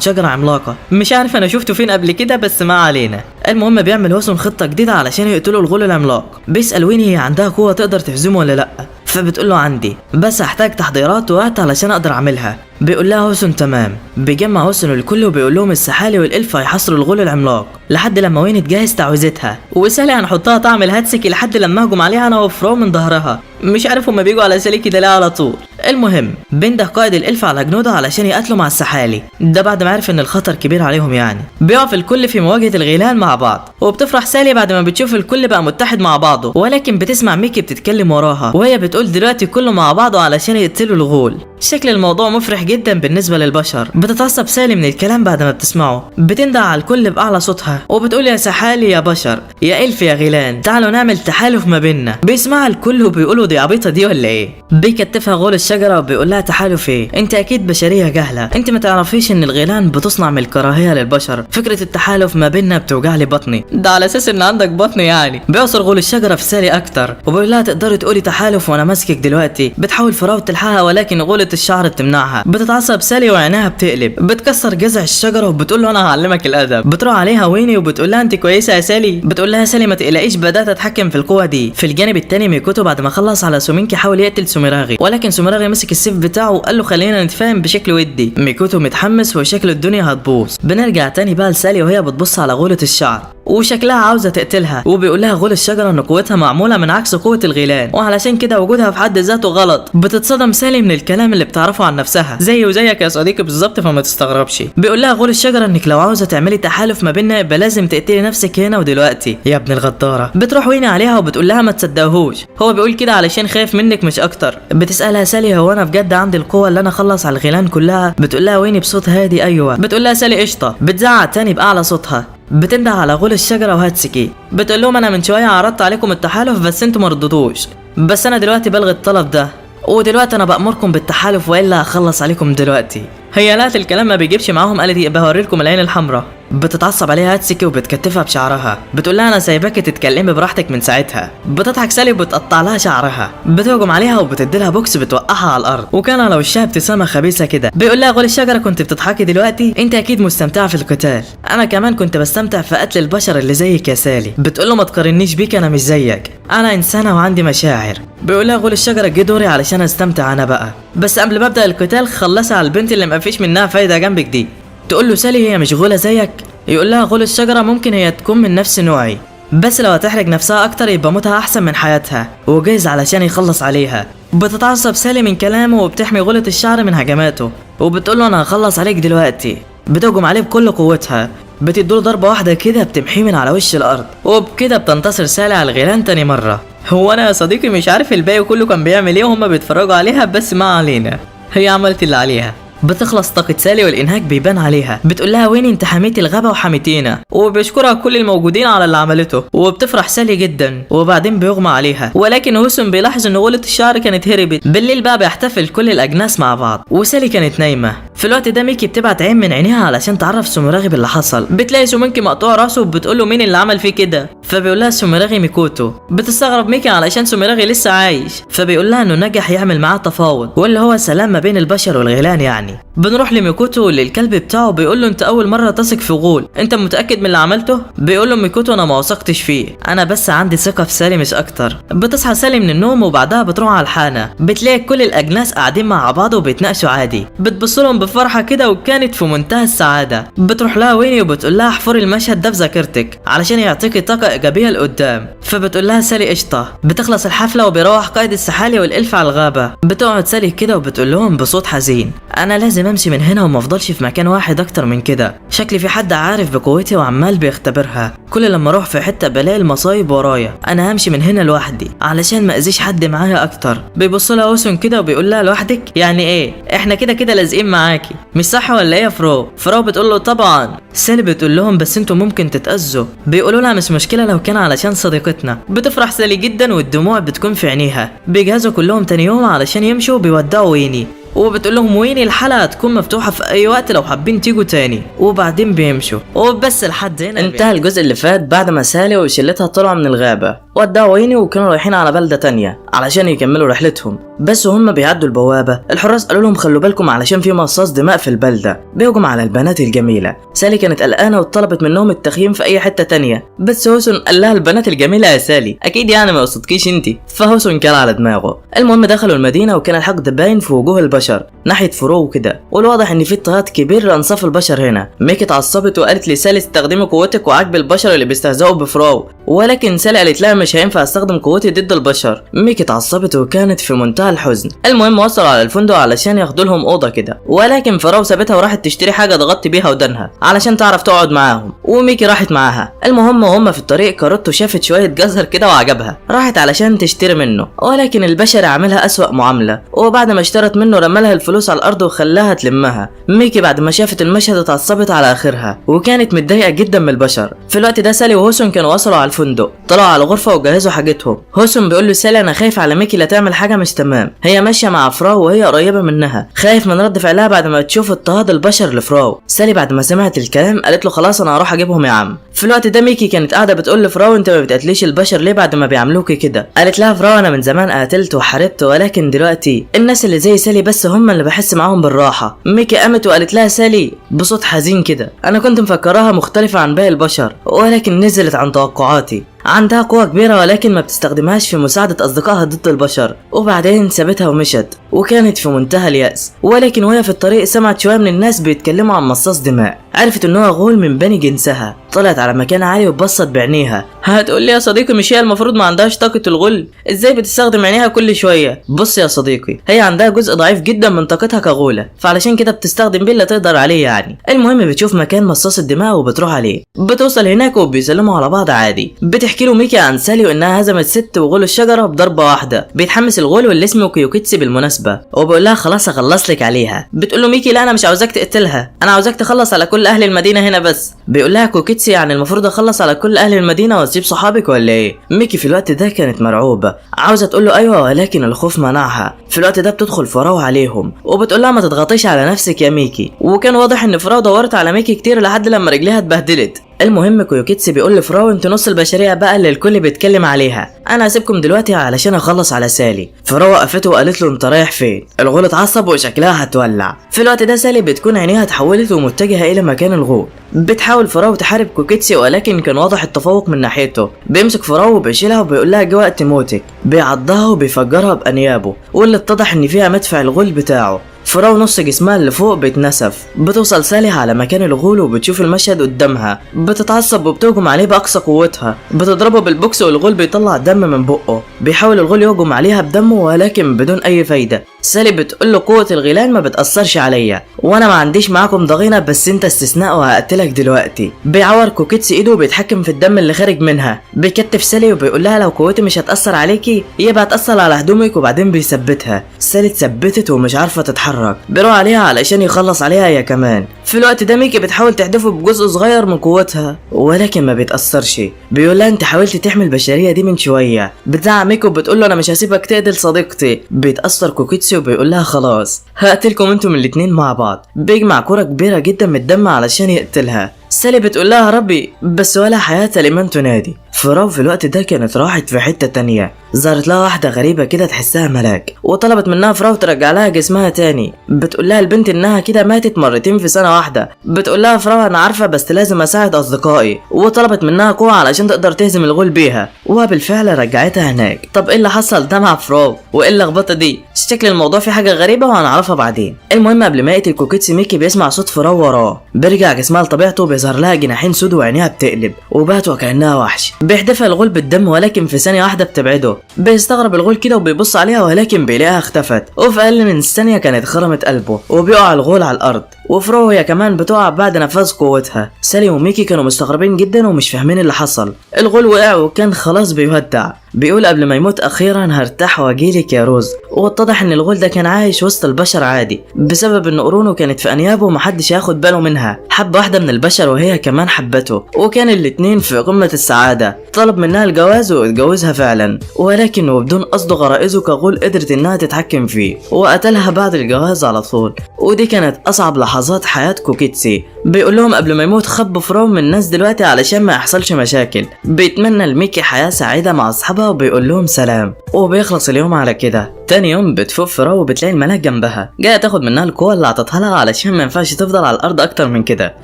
Speaker 1: شجره عملاقه، مش عارف انا شفته فين قبل كده بس ما علينا. المهم بيعمل هوسون خطه جديده علشان يقتلوا الغول العملاق. بيسال ويني هي عندها قوه تقدر تهزمه ولا لا، فبتقول له عندي بس هحتاج تحضيرات ووقت علشان اقدر اعملها. بيقول لها هوسون تمام. بيجمع هوسون الكل وبيقول لهم السحالي والالف هيحاصروا الغول العملاق لحد لما وين تجهز تعويذتها، وسالي هنحطها طعم الهاتسكي لحد لما اهجم عليها انا وفرو من ظهرها. مش عارف هما بيجوا على سالي كده ليه على طول. المهم بينده قائد الالف على جنوده علشان يقاتلوا مع السحالي ده بعد ما عرف ان الخطر كبير عليهم يعني. بيقف الكل في مواجهه الغيلان مع بعض وبتفرح سالي بعد ما بتشوف الكل بقى متحد مع بعضه، ولكن بتسمع ميكي بتتكلم وراها وهي بتقول دلوقتي كله مع بعضه علشان يقتلوا الغول. شكل الموضوع مفرح جدا بالنسبه للبشر. بتتعصب سالي من الكلام بعد ما بتسمعه، بتندع على الكل باعلى صوتها وبتقول يا سحالي يا بشر يا الف يا غيلان تعالوا نعمل تحالف ما بيننا. بيسمعها الكل وبيقولوا دي عبيطه دي ولا ايه؟ بيكتفها غول الشجره وبيقول لها تحالف ايه؟ انت اكيد بشريه جهله، انت ما تعرفيش ان الغيلان بتصنع من الكراهيه للبشر. فكره التحالف ما بيننا بتوجع لي بطني، ده على اساس ان عندك بطن يعني. بيعصر غول الشجره في سالي اكتر وبيقول لها تقدري تقولي تحالف وانا ماسكك دلوقتي. بتحاول فراو تلحقها ولكن غولة الشعر بتمنعها. بتتعصب سالي وعينها بتقلب، بتكسر جذع الشجره وبتقول له انا هعلمك الادب. بتروح عليها ويني وبتقول لها انت كويسه يا سالي؟ بتقول لها سالي ما تقلقيش بدات اتحكم في القوه دي. في الجانب التاني ميكوتو بعد ما خلص على سومينكي حاول يقتل سوميراغي ولكن سوميراغي مسك السيف بتاعه وقال له خلينا نتفاهم بشكل ودي. ميكوتو متحمس وشكل الدنيا هتبوظ. بنرجع تاني بقى لسالي وهي بتبص على غولة الشعر وشكلها عاوزه تقتلها، وبيقول لها غول الشجره ان قوتها معموله من عكس قوه الغيلان وعلشان كده وجودها في حد ذاته غلط. بتتصدم سالي من الكلام اللي بتعرفه عن نفسها زي وزيك يا صديقي بالظبط فما تستغربش. بيقول لها غول الشجره انك لو عاوزه تعملي تحالف ما بيننا يبقى لازم تقتلي نفسك هنا ودلوقتي يا ابن الغداره. بتروح ويني عليها وبتقول لها ما تصدقهوش، هو بيقول كده علشان خايف منك مش اكتر. بتسالها سالي هو انا بجد عندي القوه اللي انا اخلص على الغيلان كلها؟ بتقول لها ويني بصوت هادي ايوه. بتقول لها سالي قشطه. بتزعق تاني باعلى صوتها. بتنده على غول الشجره وهاتسكي بتقول لهم انا من شويه عرضت عليكم التحالف بس انتوا ما رضيتوش، بس انا دلوقتي بلغي الطلب ده ودلوقتي انا بامركم بالتحالف والا هخلص عليكم دلوقتي. هي لقت الكلام ما بيجيبش معاهم قالت يبقى هوريلكم العين الحمراء. بتتعصب عليها هاتسكي وبتكتفها بشعرها. بتقول لها انا سايباكي تتكلمي براحتك من ساعتها. بتضحك سالي وبتقطع لها شعرها. بتهجم عليها وبتدي لها بوكس بتوقعها على الارض وكان على وشها ابتسامه خبيثه كده. بيقول لها غول الشجره كنت بتضحكي دلوقتي؟ انت اكيد مستمتعه في القتال، انا كمان كنت بستمتع في قتل البشر اللي زيك يا سالي. بتقول له ما تقارنيش بيك انا مش زيك، انا انسانه وعندي مشاعر. بيقول لها غول الشجره جه دوري علشان استمتع انا بقى، بس قبل ما ابدا القتال خلصها على البنت اللي ما فيش منها فايده جنبك دي. تقول له سالي هي مش غوله زيك؟ يقول لها غول الشجره ممكن هي تكون من نفس نوعي بس لو هتحرج نفسها اكتر يبقى موتها احسن من حياتها وجايز علشان يخلص عليها. بتتعصب سالي من كلامه وبتحمي غولة الشعر من هجماته وبتقول له انا هخلص عليك دلوقتي. بتهجم عليه بكل قوتها، بتديله ضربه واحده كده بتمحيه من على وش الارض وبكده بتنتصر سالي على الغيلان تاني مره. هو انا يا صديقي مش عارف الباقي كله كان بيعمل ايه وهم بيتفرجوا عليها بس ما علينا، هي عملت اللي عليها. بتخلص طاقة سالي والإنهاك بيبان عليها. بتقول لها وين انت حميتي الغابة وحميتينا، وبيشكرها كل الموجودين على اللي عملته وبتفرح سالي جدا. وبعدين بيغمى عليها ولكن هوسن بيلاحظ ان غولة الشعر كانت هربت. بالليل بقى بيحتفل كل الأجناس مع بعض وسالي كانت نايمة. في الوقت ده ميكي بتبعت عين من عينيها علشان تعرف سوميراغي باللي حصل. بتلاقي سومينكي مقطوع راسه وبتقول له مين اللي عمل فيه كده، فبيقول لها سوميراغي ميكوتو. بتستغرب ميكي علشان سوميراغي لسه عايش، فبيقول لها انه نجح يعمل معاه تفاوض واللي هو سلام ما بين البشر والغيلان يعني. بنروح لميكوتو للكلب بتاعه بيقول له انت اول مره تثق في غول، انت متاكد من اللي عملته؟ بيقول له ميكوتو انا ما وثقتش فيه، انا بس عندي ثقه في سالي مش اكتر. بتصحى سالي من النوم وبعدها بتروح على الحانه، بتلاقي كل الاجناس قاعدين مع بعض وبيتناقشوا عادي. بتبص لهم بفرحه كده وكانت في منتهى السعاده. بتروح لها ويني وبتقول لها احفري المشهد ده في ذاكرتك علشان يعطيكي طاقه ايجابيه لقدام. فبتقول لها سالي قشطه. بتخلص الحفله وبيروح قائد السحالي والالف على الغابه. بتقعد سالي كده وبتقول لهم بصوت حزين انا لازم امشي من هنا وما افضلش في مكان واحد اكتر من كده، شكلي في حد عارف بقوتي وعمال بيختبرها، كل لما اروح في حته بلاقي المصايب ورايا، انا همشي من هنا لوحدي علشان ما اذيش حد معايا اكتر. بيبص لها اوسون كده وبيقول لها لوحدك؟ يعني ايه؟ احنا كده كده لازقين معاكي مش صح ولا ايه يا فرو؟ فرو بتقول له طبعا. سالي بتقول لهم بس انتوا ممكن تتاذوا. بيقولوا لها مش مشكله لو كان علشان صديقتنا. بتفرح سالي جدا والدموع بتكون في عينيها. بيجهزوا كلهم تاني يوم علشان يمشوا وبيودعوا ويني. وبتقول لهم وين الحلقه هتكون مفتوحه في اي وقت لو حابين تيجوا تاني، وبعدين بيمشوا. وبس لحد هنا انتهى الجزء اللي فات بعد ما سالي وشلتها طلعوا من الغابه ودعوا ويني وكانوا رايحين على بلده تانية علشان يكملوا رحلتهم. بس وهم بيعدوا البوابه الحراس قالوا لهم خلوا بالكم علشان في مصاص دماء في البلده بيهجم على البنات الجميله. سالي كانت قلقانه وطلبت منهم التخييم في اي حته تانية، بس هوسون قال لها البنات الجميله يا سالي اكيد يعني ما يقصدكيش انتي، فهوسون كان على دماغه. المهم دخلوا المدينه وكان الحقد باين في وجوه البشر ناحيه فرو وكده، والواضح ان في اضطهاد كبير لانصاف البشر هنا. ميكي اتعصبت وقالت لسالي استخدمي قوتك وعاجب البشر اللي بيستهزئوا بفرو، ولكن سالي قالت لها مش هينفع استخدم قوتي ضد البشر. ميكي اتعصبت وكانت في منتهى الحزن. المهم وصلوا على الفندق علشان ياخدوا لهم اوضه كده، ولكن فرو سابتها وراحت تشتري حاجه تغطي بيها ودانها علشان تعرف تقعد معاهم، وميكي راحت معاها. المهم وهم في الطريق كاروتو شافت شويه جزر كده وعجبها، راحت علشان تشتري منه، ولكن البشر عاملها اسوأ معامله، وبعد ما اشترت منه رمالها الفلوس على الارض وخلاها تلمها. ميكي بعد ما شافت المشهد اتعصبت على اخرها وكانت متضايقه جدا من البشر. في الوقت ده سالي وهوسون كانوا وصلوا على الفندق، طلعوا على الغرفه وجهزوا حاجتهم. هوسون بيقول له سالي انا خايف على ميكي لا تعمل حاجه مش تمام، هي ماشيه مع فراو وهي قريبه منها، خايف من رد فعلها بعد ما تشوف اضطهاد البشر لفراو. سالي بعد ما سمعت الكلام قالت له خلاص انا هروح اجيبهم يا عم. في الوقت ده ميكي كانت قاعده بتقول لفراو انت ما بتقتليش البشر ليه بعد ما بيعملوكي كده؟ قالت لها فراو انا من زمان قتلت وحاربت، ولكن دلوقتي الناس اللي زي سالي بس هم اللي بحس معاهم بالراحه. ميكي قامت وقالت لها سالي بصوت حزين كده انا كنت مفكراها مختلفه عن باقي البشر، ولكن نزلت عن توقعاتي، عندها قوة كبيرة ولكن ما بتستخدمهاش في مساعدة أصدقائها ضد البشر. وبعدين سابتها ومشت وكانت في منتهى اليأس، ولكن وهي في الطريق سمعت شوية من الناس بيتكلموا عن مصاص دماء، عرفت إن هو غول من بني جنسها. طلعت على مكان عالي وبصت بعينيها. هتقول لي يا صديقي مش هي المفروض ما عندهاش طاقة الغل؟ ازاي بتستخدم عينيها كل شوية؟ بص يا صديقي هي عندها جزء ضعيف جدا من طاقتها كغولة، فعلشان كده بتستخدم بيه اللي تقدر عليه يعني. المهم بتشوف مكان مصاص الدماء وبتروح عليه، بتوصل هناك وبيسلموا على بعض عادي. بتحكي له ميكي عن سالي وانها هزمت 6 وغول الشجرة بضربة واحدة. بيتحمس الغول واللي اسمه كيوكيتسي بالمناسبة وبيقول لها خلاص اخلص لك عليها. بتقول له ميكي لا انا مش عاوزاك تقتلها، انا عاوزاك تخلص على كل اهل المدينة هنا بس. بيقول لها كيوكيتسي يعني المفروض اخلص على كل اهل المدينة واسيب صحابك ولا ايه؟ ميكي في الوقت ده كانت مرعوبة عاوزة تقول له ايوه ولكن الخوف منعها. في الوقت ده بتدخل فراو عليهم وبتقول لها ما تضغطيش على نفسك يا ميكي، وكان واضح ان فراو دورت على ميكي كتير لحد لما رجليها اتبهدلت. المهم كيوكيتسي بيقول لفراو انت نص البشريه بقى اللي الكل بيتكلم عليها، انا هسيبكم دلوقتي علشان اخلص على سالي. فراو وقفته وقالت له انت رايح فين؟ الغول اتعصب وشكلها هتولع. في الوقت ده سالي بتكون عينيها اتحولت ومتجهه الى مكان الغول. بتحاول فراو تحارب كيوكيتسي ولكن كان واضح التفوق من ناحيته. بيمسك فراو وبيشيلها وبيقول لها جه وقت موتك، بيعضها وبيفجرها بانيابه، واللي اتضح ان فيها مدفع الغول بتاعه. فراو نص جسمها اللي فوق بيتنسف. بتوصل سالي على مكان الغول وبتشوف المشهد قدامها، بتتعصب وبتهجم عليه باقصى قوتها، بتضربه بالبوكس والغول بيطلع دم من بقه. بيحاول الغول يهجم عليها بدمه ولكن بدون اي فايده. سالي بتقول له قوه الغيلان ما بتاثرش عليا، وانا ما عنديش معاكم ضغينه بس انت استثناء وهقتلك دلوقتي. بيعور كيوكيتسي ايده وبيتحكم في الدم اللي خارج منها. بيكتف سالي وبيقول لها لو قوتي مش هتاثر عليكي يبقى هتاثر على هدومك، وبعدين بيثبتها. سالي اتثبتت ومش عارفه تتحرك. بيروح عليها علشان يخلص عليها هي كمان. في الوقت ده ميكي بتحاول تحدفه بجزء صغير من قوتها ولكن ما بيتاثرش. بيقول لها انت حاولت تحمي البشريه دي من شويه. بتزعق ميكي وبتقول له انا مش هسيبك تقتل صديقتي. بيتاثر كيوكيتسي وبيقول لها خلاص هقتلكم انتم الاتنين مع بعض. بيجمع كرة كبيره جدا من الدم علشان يقتلها. سالي بتقول لها ربي بس ولا حياة لمن تنادي. فراو في الوقت ده كانت راحت في حتة تانية، ظهرت لها واحدة غريبة كده تحسها ملاك، وطلبت منها فراو ترجع لها جسمها تاني. بتقول لها البنت انها كده ماتت مرتين في سنة واحدة. بتقول لها فراو انا عارفة بس لازم اساعد اصدقائي، وطلبت منها قوة علشان تقدر تهزم الغول بيها، وبالفعل رجعتها هناك. طب ايه اللي حصل ده مع فراو وايه اللخبطة دي؟ شكل الموضوع فيه حاجة غريبة وهنعرفها بعدين. المهم قبل ما يقتل كيوكيتسي ميكي بيسمع صوت فراو وراه، بيرجع جسمها لطبيعته، بيظهر لها جناحين سود وعينيها بتقلب وبات وكأنها وحش. بيحدفها الغول بالدم ولكن في ثانية واحدة بتبعده. بيستغرب الغول كده وبيبص عليها ولكن بيلاقيها اختفت، وفي اقل من ثانية كانت خرمت قلبه وبيقع الغول على الارض. وفرو هي كمان بتقع بعد نفاذ قوتها. سالي وميكي كانوا مستغربين جدا ومش فاهمين اللي حصل. الغول وقع وكان خلاص بيودع. بيقول قبل ما يموت اخيرا هرتاح واجيلك يا روز. واتضح ان الغول ده كان عايش وسط البشر عادي بسبب ان قرونه كانت في انيابه ومحدش ياخد باله منها. حب واحده من البشر وهي كمان حبته، وكان الاتنين في قمه السعاده. طلب منها الجواز واتجوزها فعلا، ولكن وبدون قصد غرائزه كغول قدرت انها تتحكم فيه وقتلها بعد الجواز على طول. ودي كانت اصعب لحظات حياه كوكيتسي. بيقول لهم قبل ما يموت خبوا فراو من الناس دلوقتي علشان ما يحصلش مشاكل. بيتمنى لميكي حياه سعيده مع اصحابها وبيقول لهم سلام، وبيخلص اليوم على كده. تاني يوم بتفوق فراو وبتلاقي الملاك جنبها جايه تاخد منها القوه اللي عطتها لها علشان ما ينفعش تفضل على الارض اكتر من كده.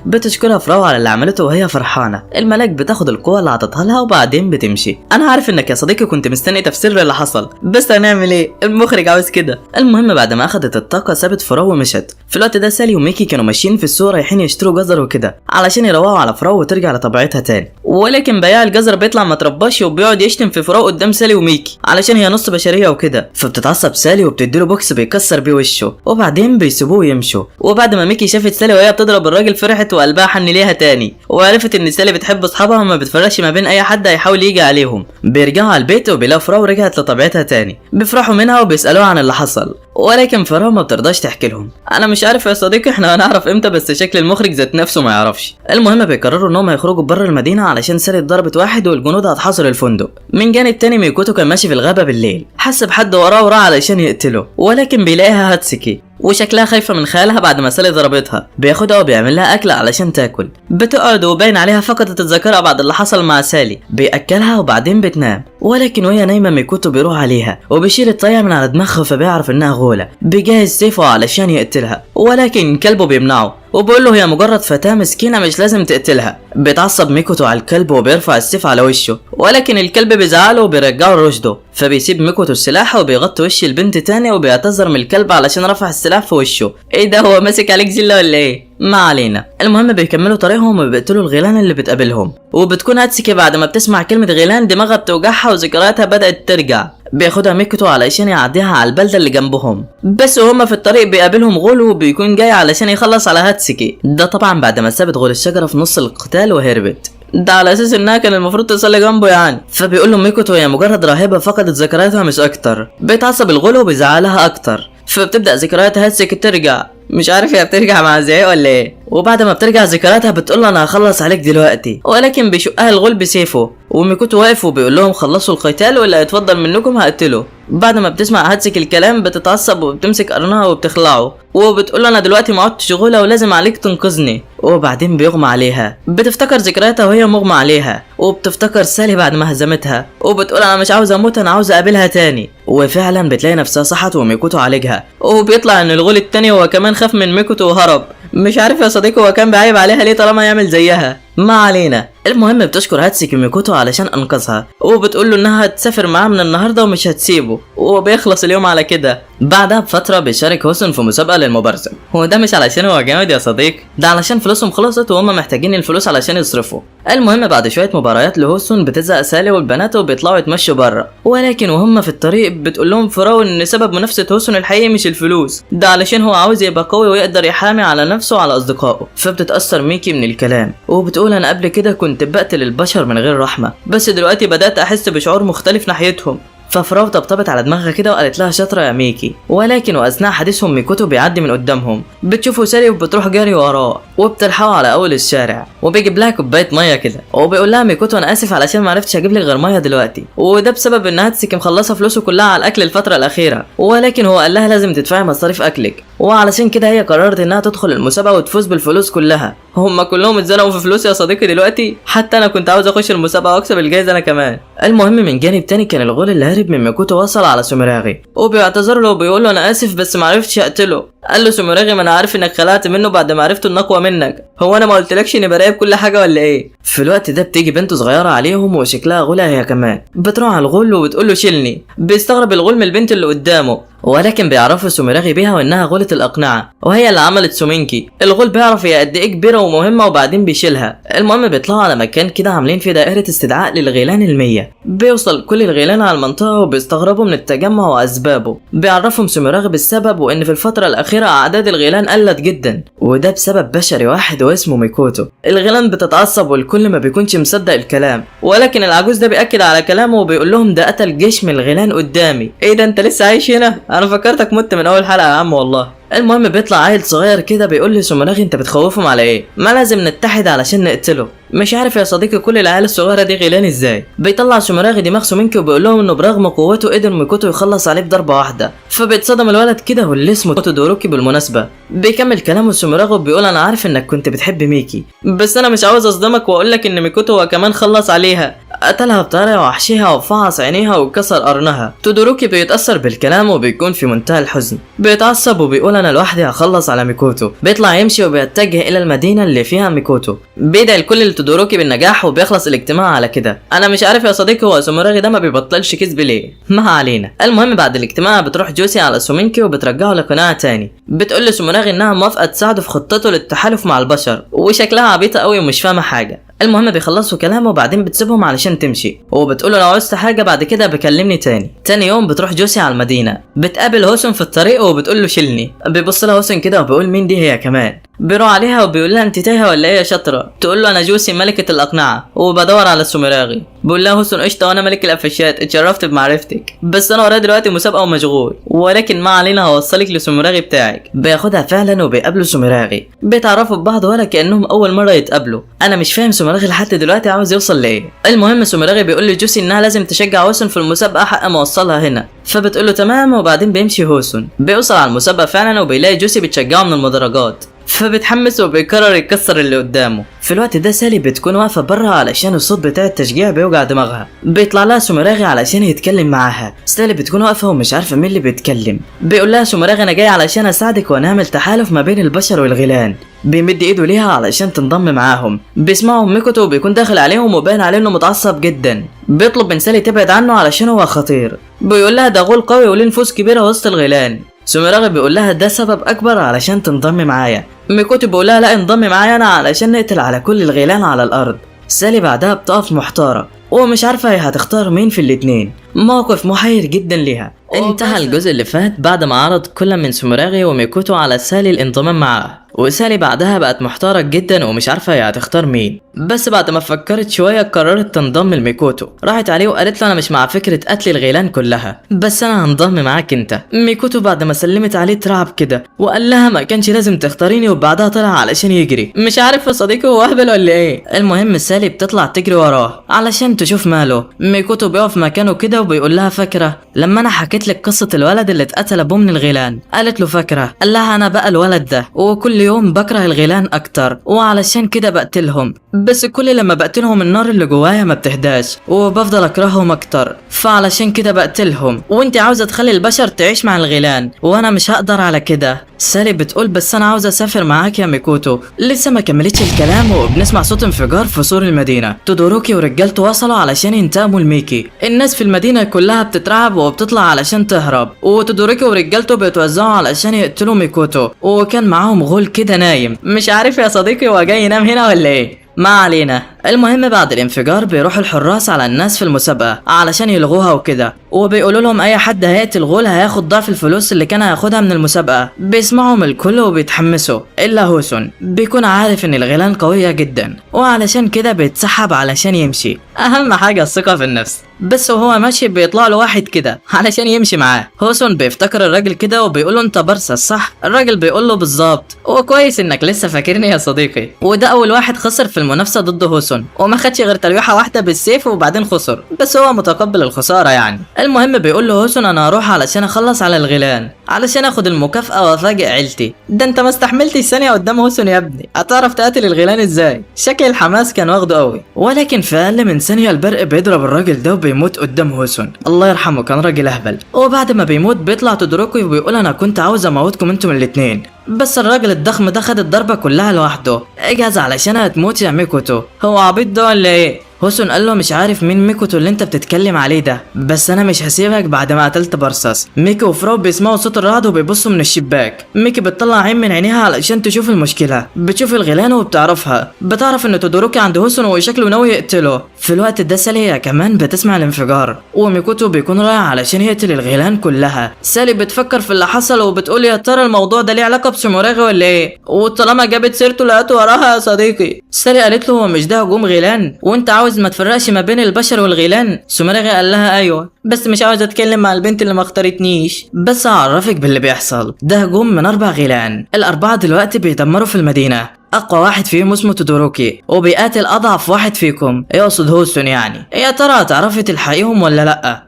Speaker 1: بتشكرها فراو على اللي عملته وهي فرحانه. الملاك بتاخد القوه اللي عطتها لها وبعدين بتمشي. انا عارف انك يا صديقي كنت مستني تفسير اللي حصل، بس هنعمل ايه، المخرج عاوز كده. المهم بعد ما اخدت الطاقه سابت فراو ومشت. في الوقت ده سالي وميكي كانوا ماشيين في السوق رايحين يشتروا جزر وكده علشان يروقوا على فراو وترجع لطبيعتها تاني. ولكن بياع الجزر بيطلع ما ترباش وبيقعد يشتم في فراو قدام سالي وميكي علشان هي نص بشريه وكده. فبتتعصب سالي وبتديله بوكس بيكسر بيه وشه، وبعدين بيسيبوه ويمشوا. وبعد ما ميكي شافت سالي وهي بتضرب الراجل فرحت وقلبها حن ليها تاني، وعرفت ان سالي بتحب اصحابها وما بتفرقش ما بين اي حد هيحاول يجي عليهم. بيرجعوا على البيت وبيلاقوا فراو رجعت لطبيعتها تاني. بيفرحوا منها وبيسالوها عن اللي حصل، ولكن فراو ما بترضاش تحكي لهم. انا مش عارف يا صديقي احنا هنعرف امتى، بس شكل المخرج ذات نفسه ما يعرفش. المهم بيقرروا انهم هيخرجوا بره المدينه علشان سالي ضربت واحد والجنود هتحاصر الفندق. من جانب تاني ميكوتو كان ماشي في الغابه بالليل، حس بحد وراه وراح علشان يقتله، ولكن بيلاقيها هاتسكي وشكلها خايفه من خيالها بعد ما سالي ضربتها. بياخدها وبيعمل لها اكل علشان تاكل. بتقعد وباين عليها فقدت الذاكره بعد اللي حصل مع سالي. بياكلها وبعدين بتنام، ولكن وهي نايمه ميكوتو بيروح عليها وبيشيل الطاقية من على دماغها فبيعرف انها غوله. بيجهز سيفه علشان يقتلها، ولكن كلبه بيمنعه وبيقول له هي مجرد فتاة مسكينة مش لازم تقتلها. بيتعصب ميكوتو على الكلب وبيرفع السيف على وشه، ولكن الكلب بيزعله وبيرجعه لرشده. فبيسيب ميكوتو السلاح وبيغطي وش البنت تاني وبيعتذر من الكلب علشان رفع السلاح في وشه. ايه ده، هو ماسك عليك زله ولا ايه؟ ما علينا. المهم بيكملوا طريقهم وبيقتلوا الغيلان اللي بتقابلهم. وبتكون هاتسكي بعد ما بتسمع كلمة غيلان دماغها بتوجعها وذكرياتها بدأت ترجع. بياخدها ميكوتو علشان يعديها على البلدة اللي جنبهم، بس وهما في الطريق بيقابلهم غول وبيكون جاي علشان يخلص على هاتسكي. ده طبعا بعد ما سابت غول الشجرة في نص القتال وهربت، ده على اساس انها كان المفروض تصلي جنبه يعني. فبيقول له ميكوتو هي مجرد راهبة فقدت ذكرياتها مش اكتر. بيتعصب الغول وبيزعلها اكتر، فبتبدأ ذكريات هاتسكي ترجع. مش عارف هي بترجع مع زي ولا ايه. وبعد ما بترجع ذكرياتها بتقول له انا هخلص عليك دلوقتي، ولكن بيشقها الغول بسيفه. وميكوتو واقف وبيقول لهم خلصوا القتال واللي هيتفضل منكم هقتله. بعد ما بتسمع هاتسكي الكلام بتتعصب وبتمسك قرنها وبتخلعه، وبتقول له انا دلوقتي ما عدتش غوله ولازم عليك تنقذني. وبعدين بيغمى عليها. بتفتكر ذكرياتها وهي مغمى عليها، وبتفتكر سالي بعد ما هزمتها وبتقول انا مش عاوزه اموت، انا عاوزه اقابلها تاني. وفعلا بتلاقي نفسها صحت وميكوتو عالجها. وبيطلع ان الغول التاني هو كمان خاف من ميكوتو وهرب. مش عارف يا صديقي هو كان بيعيب عليها ليه طالما يعمل زيها. ما علينا. المهم بتشكر هاتسكي ميكوتو علشان انقذها، وبتقول له انها هتسافر معاه من النهارده ومش هتسيبه، وبيخلص اليوم على كده. بعدها بفتره بيشارك هوسون في مسابقه للمبارزه، وده مش علشان هو جامد يا صديقي، ده علشان فلوسهم خلصت وهم محتاجين الفلوس علشان يصرفوا. المهم بعد شويه مباريات لهوسون بتزهق سالي والبنات وبيطلعوا يتمشوا بره، ولكن وهم في الطريق بتقول لهم فراو ان سبب منافسه هوسون الحقيقي مش الفلوس، ده علشان هو عاوز يبقى قوي ويقدر يحامي على نفسه وعلى اصدقائه. فبتتاثر ميكي من الكلام وبتقول انا قبل كده كنت بقتل البشر من غير رحمه، بس دلوقتي بدات احس بشعور مختلف ناحيتهم. ففراو طبطبت على دماغها كده وقالت لها شاطره يا ميكي. ولكن واثناء حديثهم ميكوتو بيعدي من قدامهم، بتشوفوا سالي وبتروح جري وراه وبتلحقوا على اول الشارع، وبيجيب لها كوبايه ميه كده وبيقول لها ميكوتو انا اسف علشان ما عرفتش اجيب لك غير ميه دلوقتي، وده بسبب ان هاتسكي مخلصه فلوسه كلها على الاكل الفتره الاخيره، ولكن هو قال لها لازم تدفعي مصاريف اكلك، وعلشان كده هي قررت انها تدخل المسابقه وتفوز بالفلوس كلها. هم كلهم اتزنقوا في فلوس يا صديقي دلوقتي، حتى انا كنت عاوز اخش المسابقه واكسب الجايزه انا كمان. المهم من جانب تاني كان الغول اللي هرب من ميكوتو وصل على سوميراغي وبيعتذر له وبيقول له انا اسف بس ما عرفتش اقتله. قال له سوميراغي ما انا عارف انك خلعت منه بعد ما عرفت انه اقوى منك، هو انا ما قلتلكش اني براقب كل حاجه ولا ايه؟ في الوقت ده بتيجي بنت صغيره عليهم وشكلها غوله هي كمان، بتروح على الغول وبتقول له شيلني. بيستغرب الغول من البنت اللي قدامه ولكن بيعرفوا سوميراغي بيها وانها غولة الاقنعة وهي اللي عملت سومينكي. الغول بيعرف هي قد ايه كبيرة ومهمة وبعدين بيشيلها. المهم بيطلعوا على مكان كده عاملين فيه دائرة استدعاء للغيلان ال100. بيوصل كل الغيلان على المنطقة وبيستغربوا من التجمع واسبابه. بيعرفهم سوميراغي بالسبب وان في الفترة الاخيرة اعداد الغيلان قلت جدا وده بسبب بشري واحد واسمه ميكوتو. الغيلان بتتعصب والكل ما بيكونش مصدق الكلام، ولكن العجوز ده بيأكد على كلامه وبيقول لهم ده قتل جيش من الغيلان قدامي. ايه ده انت لسه عايش هنا؟ انا فكرتك مت من اول حلقة يا عم والله. المهم بيطلع عيل صغير كده بيقول لي سوميراغي انت بتخوفهم على ايه؟ ما لازم نتحد علشان نقتله. مش عارف يا صديقي كل العيال الصغيره دي غيلان ازاي. بيطلع سوميراغي دماغ سومينكي وبيقول لهم انه برغم قوته قدر ميكوتو يخلص عليه بضربه واحده. فبيتصدم الولد كده واللي اسمه تودوروكي بالمناسبه. بيكمل كلامه سوميراغي وبيقول انا عارف انك كنت بتحب ميكي، بس انا مش عاوز اصدمك واقول لك ان ميكوتو هو كمان خلص عليها، قتلها بطريقه وحشيها وفعص عينيها وكسر قرنها. تودوروكي بيتاثر بالكلام وبيكون في منتهى الحزن. بيتعصب وبيقول انا لوحدي هخلص على ميكوتو. بيطلع يمشي وبيتجه الى المدينه اللي فيها ميكوتو. بيدعي الكل لتودوروكي بالنجاح وبيخلص الاجتماع على كده. انا مش عارف يا صديقي هو سوميراغي ده ما بيبطلش كذب ليه. ما علينا. المهم بعد الاجتماع بتروح جوسي على سومينكي وبترجعه لقناعه تاني. بتقول لسوميراغي انها موافقه تساعده في خطته للتحالف مع البشر وشكلها عبيطه قوي ومش فاهمه حاجه. المهم بيخلصوا كلامه وبعدين بتسيبهم علشان تمشي وبتقوله لو عوزت حاجه بعد كده بكلمني تاني. تاني يوم بتروح جوسي على المدينه. بتقابل هوسون في الطريق وبتقول له شيلني. بيبص لها هوسون كده وبيقول مين دي هي كمان. بيروح عليها وبيقول لها انت تايهه ولا ايه يا شاطره؟ تقول له انا جوسي ملكه الاقنعه وبدور على سوميراغي. بيقول لها هوسون قشطه وانا ملك القفشات اتشرفت بمعرفتك، بس انا ورايا دلوقتي مسابقه ومشغول، ولكن ما علينا هوصلك لسوميراغي بتاعك. بياخدها فعلا وبيقابلوا سوميراغي. بيتعرفوا ببعض ولا كانهم اول مره يتقابلوا. انا مش فاهم سوميراغي لحد دلوقتي عاوز يوصل لايه. المهم سوميراغي بيقول لجوسي انها لازم تشجع هوسون في المسابقه حق ما وصلها هنا. فبتقول له تمام وبعدين بيمشي هوسون. بيوصل على المسابقه فعلا وبيلاقي جوسي بتشجعه من المدرجات. فبتحمس وبيقرر يكسر اللي قدامه. في الوقت ده سالي بتكون واقفه بره علشان الصوت بتاع التشجيع بيوجع دماغها. بيطلع لها سوميراغي علشان يتكلم معاها. سالي بتكون واقفه ومش عارفه مين اللي بيتكلم. بيقول لها سوميراغي انا جاي علشان اساعدك ونعمل تحالف ما بين البشر والغيلان. بيمد ايده ليها علشان تنضم معاهم. بيسمعوا ميكوتو وبيكون داخل عليهم وباين عليه انه متعصب جدا. بيطلب من سالي تبعد عنه علشان هو خطير. بيقول لها ده غول قوي وليه نفوس كبيره وسط الغيلان. سوميراغي بيقول لها ده سبب اكبر علشان تنضم معايا. ميكوتو بيقول لها لا انضمي معايا انا علشان نقتل على كل الغيلان على الارض. سالي بعدها بتقف محتاره ومش عارفه هي هتختار مين في الاتنين. موقف محير جدا ليها. انتهى الجزء اللي فات بعد ما عرض كل من سوميراغي وميكوتو على سالي الانضمام معاه، وسالي بعدها بقت محتارة جدا ومش عارفة هي هتختار مين. بس بعد ما فكرت شوية قررت تنضم لميكوتو. راحت عليه وقالت له انا مش مع فكرة قتل الغيلان كلها، بس انا هنضم معاك انت. ميكوتو بعد ما سلمت عليه اترعب كده وقال لها ما كانش لازم تختاريني، وبعدها طلع علشان يجري. مش عارف يا صديقي هو اهبل ولا ايه. المهم سالي بتطلع تجري وراه علشان تشوف ماله. ميكوتو بيقف مكانه كده وبيقول لها فاكرة لما انا حكيت لك قصة الولد اللي اتقتل ابوه من الغيلان؟ قالت له فاكرة. قال لها انا بقى الولد ده وكل يوم بكره الغيلان اكتر وعلشان كده بقتلهم، بس كل لما بقتلهم النار اللي جوايا ما بتهداش وبفضل اكرههم اكتر، فعلشان كده بقتلهم. وانت عاوزة تخلي البشر تعيش مع الغيلان وانا مش هقدر على كده. سالي بتقول بس انا عاوزة اسافر معاك يا ميكوتو. لسه ما كملتش الكلام وبنسمع صوت انفجار في سور المدينة. تودوروكي ورجالته وصلوا علشان ينتقموا لميكي. الناس في المدينة كلها بتترعب وبتطلع علشان تهرب، وتودوروكي ورجالته بيتوزعوا علشان يقتلوا ميكوتو، وكان معاهم غول كده نايم. مش عارف يا صديقي هو جاي ينام هنا ولا ايه. ما علينا. المهم بعد الانفجار بيروح الحراس على الناس في المسابقة علشان يلغوها وكده، وبيقولوا لهم اي حد هيقتل غول هياخد ضعف الفلوس اللي كان هياخدها من المسابقة. بيسمعهم الكل وبيتحمسوا الا هوسون. بيكون عارف ان الغيلان قوية جدا وعلشان كده بيتسحب علشان يمشي. اهم حاجة الثقة في النفس. بس وهو ماشي بيطلع له واحد كده علشان يمشي معاه. هوسون بيفتكر الراجل كده وبيقول له انت برصة صح؟ الراجل بيقول له بالظبط. وكويس انك لسه فاكرني يا صديقي. وده اول واحد خسر في المنافسة ضد هوسون وما خدش غير تلويحة واحدة بالسيف وبعدين خسر، بس هو متقبل الخسارة يعني. المهم بيقول له هوسون انا هروح علشان اخلص على الغيلان علشان اخد المكافأة وافاجئ عيلتي. ده انت ما استحملتش ثانية قدام هوسون يا ابني، هتعرف تقاتل الغيلان ازاي؟ شكل الحماس كان واخده قوي. ولكن في اقل من ثانية البرق بيضرب الراجل ده وبيموت قدام هوسون. الله يرحمه كان راجل اهبل. وبعد ما بيموت بيطلع تودوروكي وبيقول انا كنت عاوز اموتكم انتم الاتنين، بس الراجل الضخم ده خد الضربة كلها لوحده. اجهز علشان هتموت يا ميكوتو. هو عبيط ده ولا ايه؟ هوسون قال له مش عارف مين ميكوتو اللي انت بتتكلم عليه ده، بس انا مش هسيبك بعد ما قتلت برصاص. ميكي وفراو بيسمعوا صوت الرعد وبيبصوا من الشباك. ميكي بتطلع عين من عينيها علشان تشوف المشكله، بتشوف الغيلان وبتعرفها، بتعرف ان تودوروكي عند هوسون وشكله ناوي يقتله. في الوقت ده سالي هي كمان بتسمع الانفجار، وميكوتو بيكون رايح علشان يقتل الغيلان كلها. سالي بتفكر في اللي حصل وبتقول يا ترى الموضوع ده ليه علاقه بسوموراغي ولا ايه، وطالما جابت سيرته لقيته وراها يا صديقي. سالي قالت له هو مش ده هجوم غيلان وانت عاوز ما تفرقش ما بين البشر والغيلان؟ سوموراغي قال لها ايوه، بس مش عاوز اتكلم مع البنت اللي ما اختارتنيش، بس هعرفك باللي بيحصل. ده هجوم من 4 غيلان، الاربعه دلوقتي بيدمروا في المدينه. اقوى واحد فيهم اسمه تودوروكي وبيقاتل اضعف واحد فيكم، يقصد هوسون يعني. يا ترى هتعرفي تلحقيهم ولا لا؟